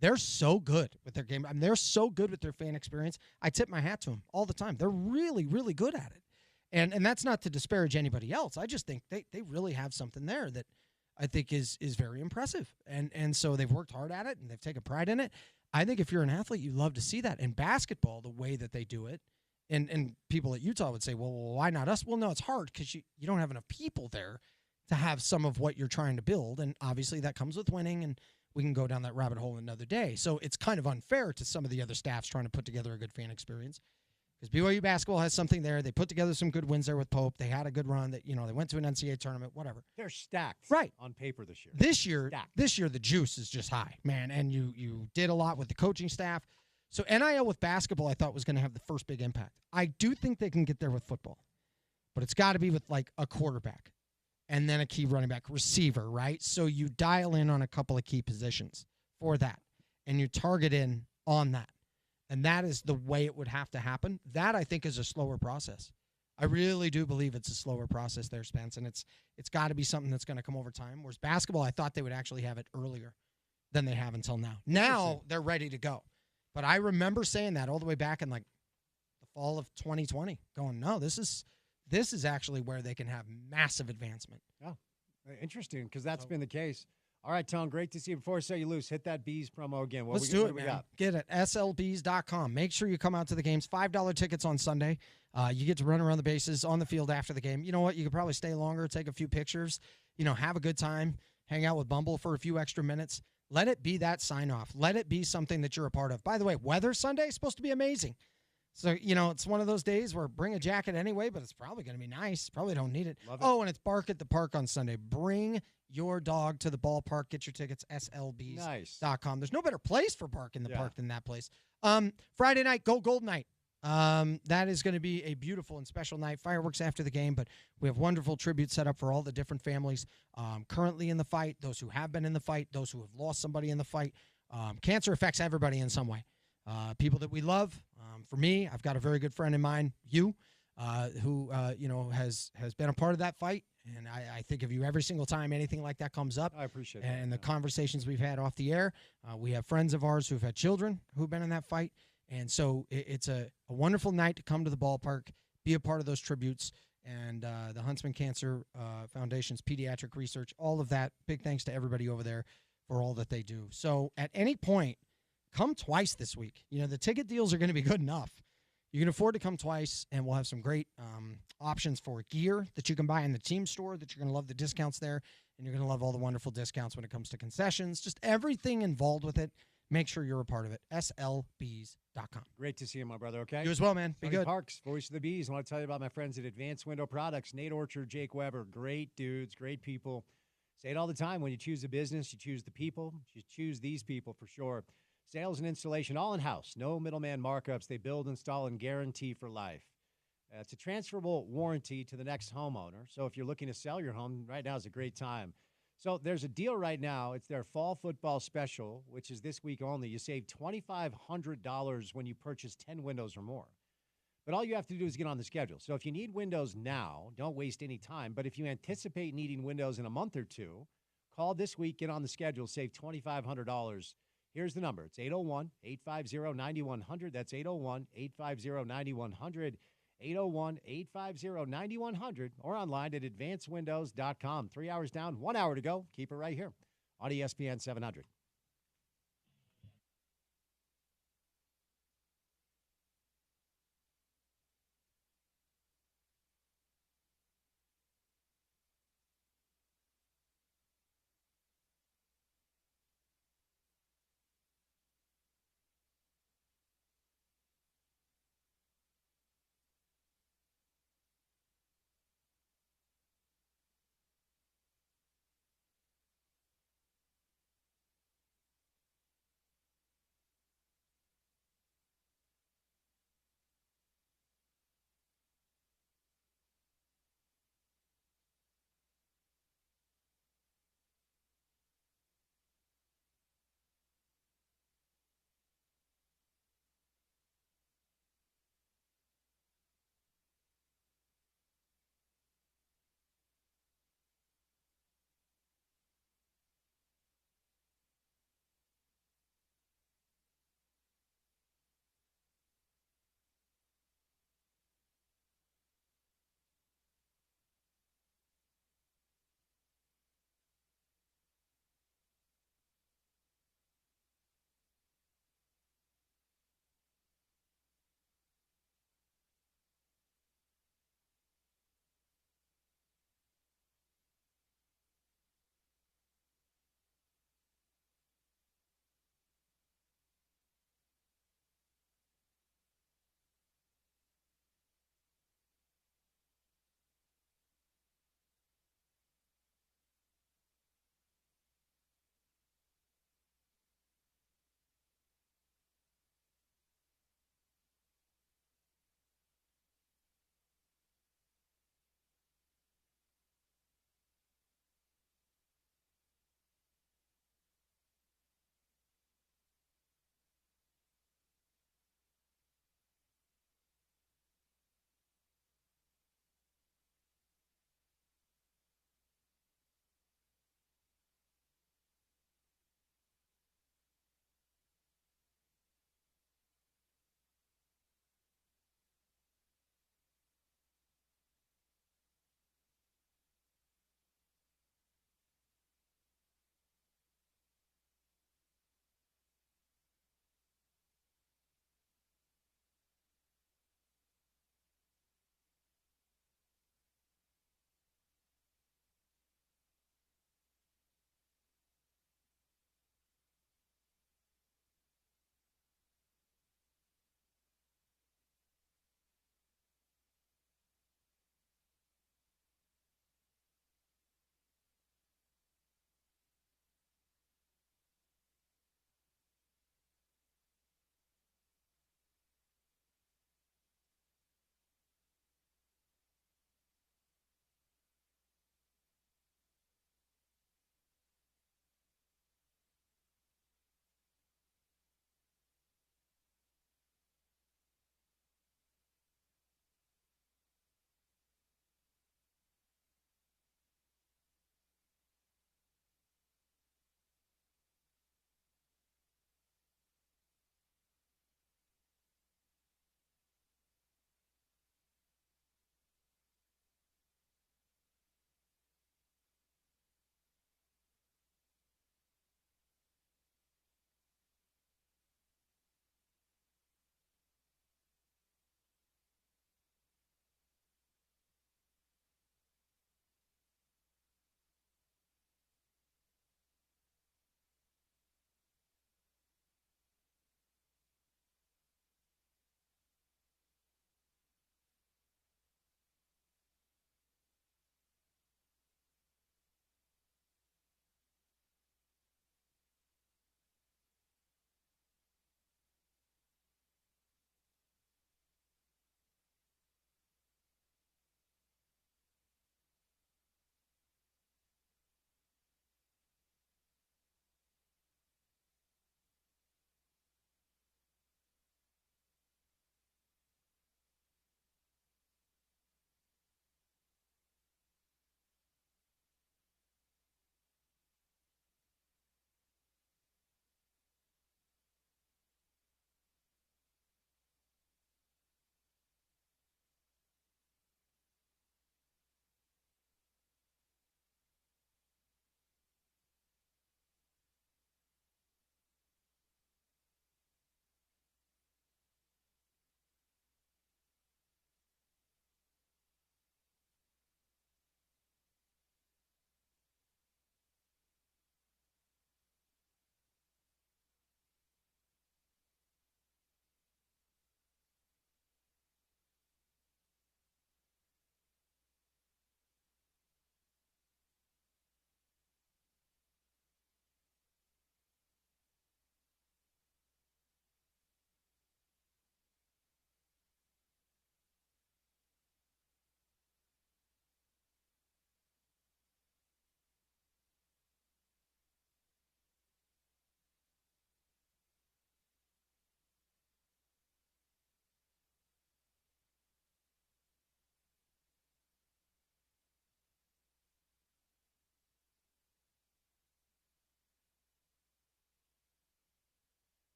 They're so good with their game. I mean, they're so good with their fan experience. I tip my hat to them all the time. They're really, really good at it. And that's not to disparage anybody else. I just think they really have something there that I think is very impressive. And so they've worked hard at it, and they've taken pride in it. I think if you're an athlete, you love to see that. And basketball, the way that they do it, and people at Utah would say, well, why not us? Well, no, it's hard because you don't have enough people there to have some of what you're trying to build. And obviously that comes with winning, and we can go down that rabbit hole another day. So it's kind of unfair to some of the other staffs trying to put together a good fan experience because BYU basketball has something there. They put together some good wins there with Pope. They had a good run that, they went to an NCAA tournament, whatever. They're stacked right on paper this year. This year, the juice is just high, man. And you did a lot with the coaching staff. So NIL with basketball, I thought was going to have the first big impact. I do think they can get there with football, but it's got to be with like a quarterback and then a key running back, receiver, right? So you dial in on a couple of key positions for that, and you target in on that. And that is the way it would have to happen. That, I think, is a slower process. I really do believe it's a slower process there, Spence, and it's got to be something that's going to come over time. Whereas basketball, I thought they would actually have it earlier than they have until now. Now they're ready to go. But I remember saying that all the way back in like the fall of 2020, going, no, this is actually where they can have massive advancement. Oh, interesting, because that's been the case. All right, Tom, great to see you. Before I set you loose, hit that Bees promo again. Let's do it, man. Get it, slbees.com. Make sure you come out to the games. $5 tickets on Sunday. You get to run around the bases on the field after the game. You know what? You could probably stay longer, take a few pictures, have a good time, hang out with Bumble for a few extra minutes. Let it be that sign-off. Let it be something that you're a part of. By the way, weather Sunday is supposed to be amazing. So, it's one of those days where bring a jacket anyway, but it's probably going to be nice. Probably don't need it. Love it. Oh, and it's Bark at the Park on Sunday. Bring your dog to the ballpark. Get your tickets, slbs.com. There's no better place for Bark in the Park than that place. Friday night, Go Gold Night. That is going to be a beautiful and special night. Fireworks after the game, but we have wonderful tributes set up for all the different families currently in the fight, those who have been in the fight, those who have lost somebody in the fight. Cancer affects everybody in some way. People that we love. For me, I've got a very good friend in mind, who has been a part of that fight. And I think of you every single time anything like that comes up. I appreciate that. And the conversations we've had off the air. We have friends of ours who've had children who've been in that fight. And so it's a wonderful night to come to the ballpark, be a part of those tributes. And the Huntsman Cancer Foundation's pediatric research, all of that. Big thanks to everybody over there for all that they do. So at any point, come twice this week. The ticket deals are going to be good enough. You can afford to come twice, and we'll have some great options for gear that you can buy in the team store that you're going to love the discounts there, and you're going to love all the wonderful discounts when it comes to concessions, just everything involved with it. Make sure you're a part of it. slbs.com. Great to see you, my brother, okay? You as well, man. Be Sonny good. Parks, voice of the Bees. I want to tell you about my friends at Advanced Window Products, Nate Orchard, Jake Weber. Great dudes, great people. Say it all the time. When you choose a business, you choose the people. You choose these people for sure. Sales and installation, all in-house. No middleman markups. They build, install, and guarantee for life. It's a transferable warranty to the next homeowner. So if you're looking to sell your home, right now is a great time. So there's a deal right now. It's their fall football special, which is this week only. You save $2,500 when you purchase 10 windows or more. But all you have to do is get on the schedule. So if you need windows now, don't waste any time. But if you anticipate needing windows in a month or two, call this week, get on the schedule, save $2,500. Here's the number. It's 801-850-9100. That's 801-850-9100. 801-850-9100 or online at advancedwindows.com. 3 hours down, 1 hour to go. Keep it right here on ESPN 700.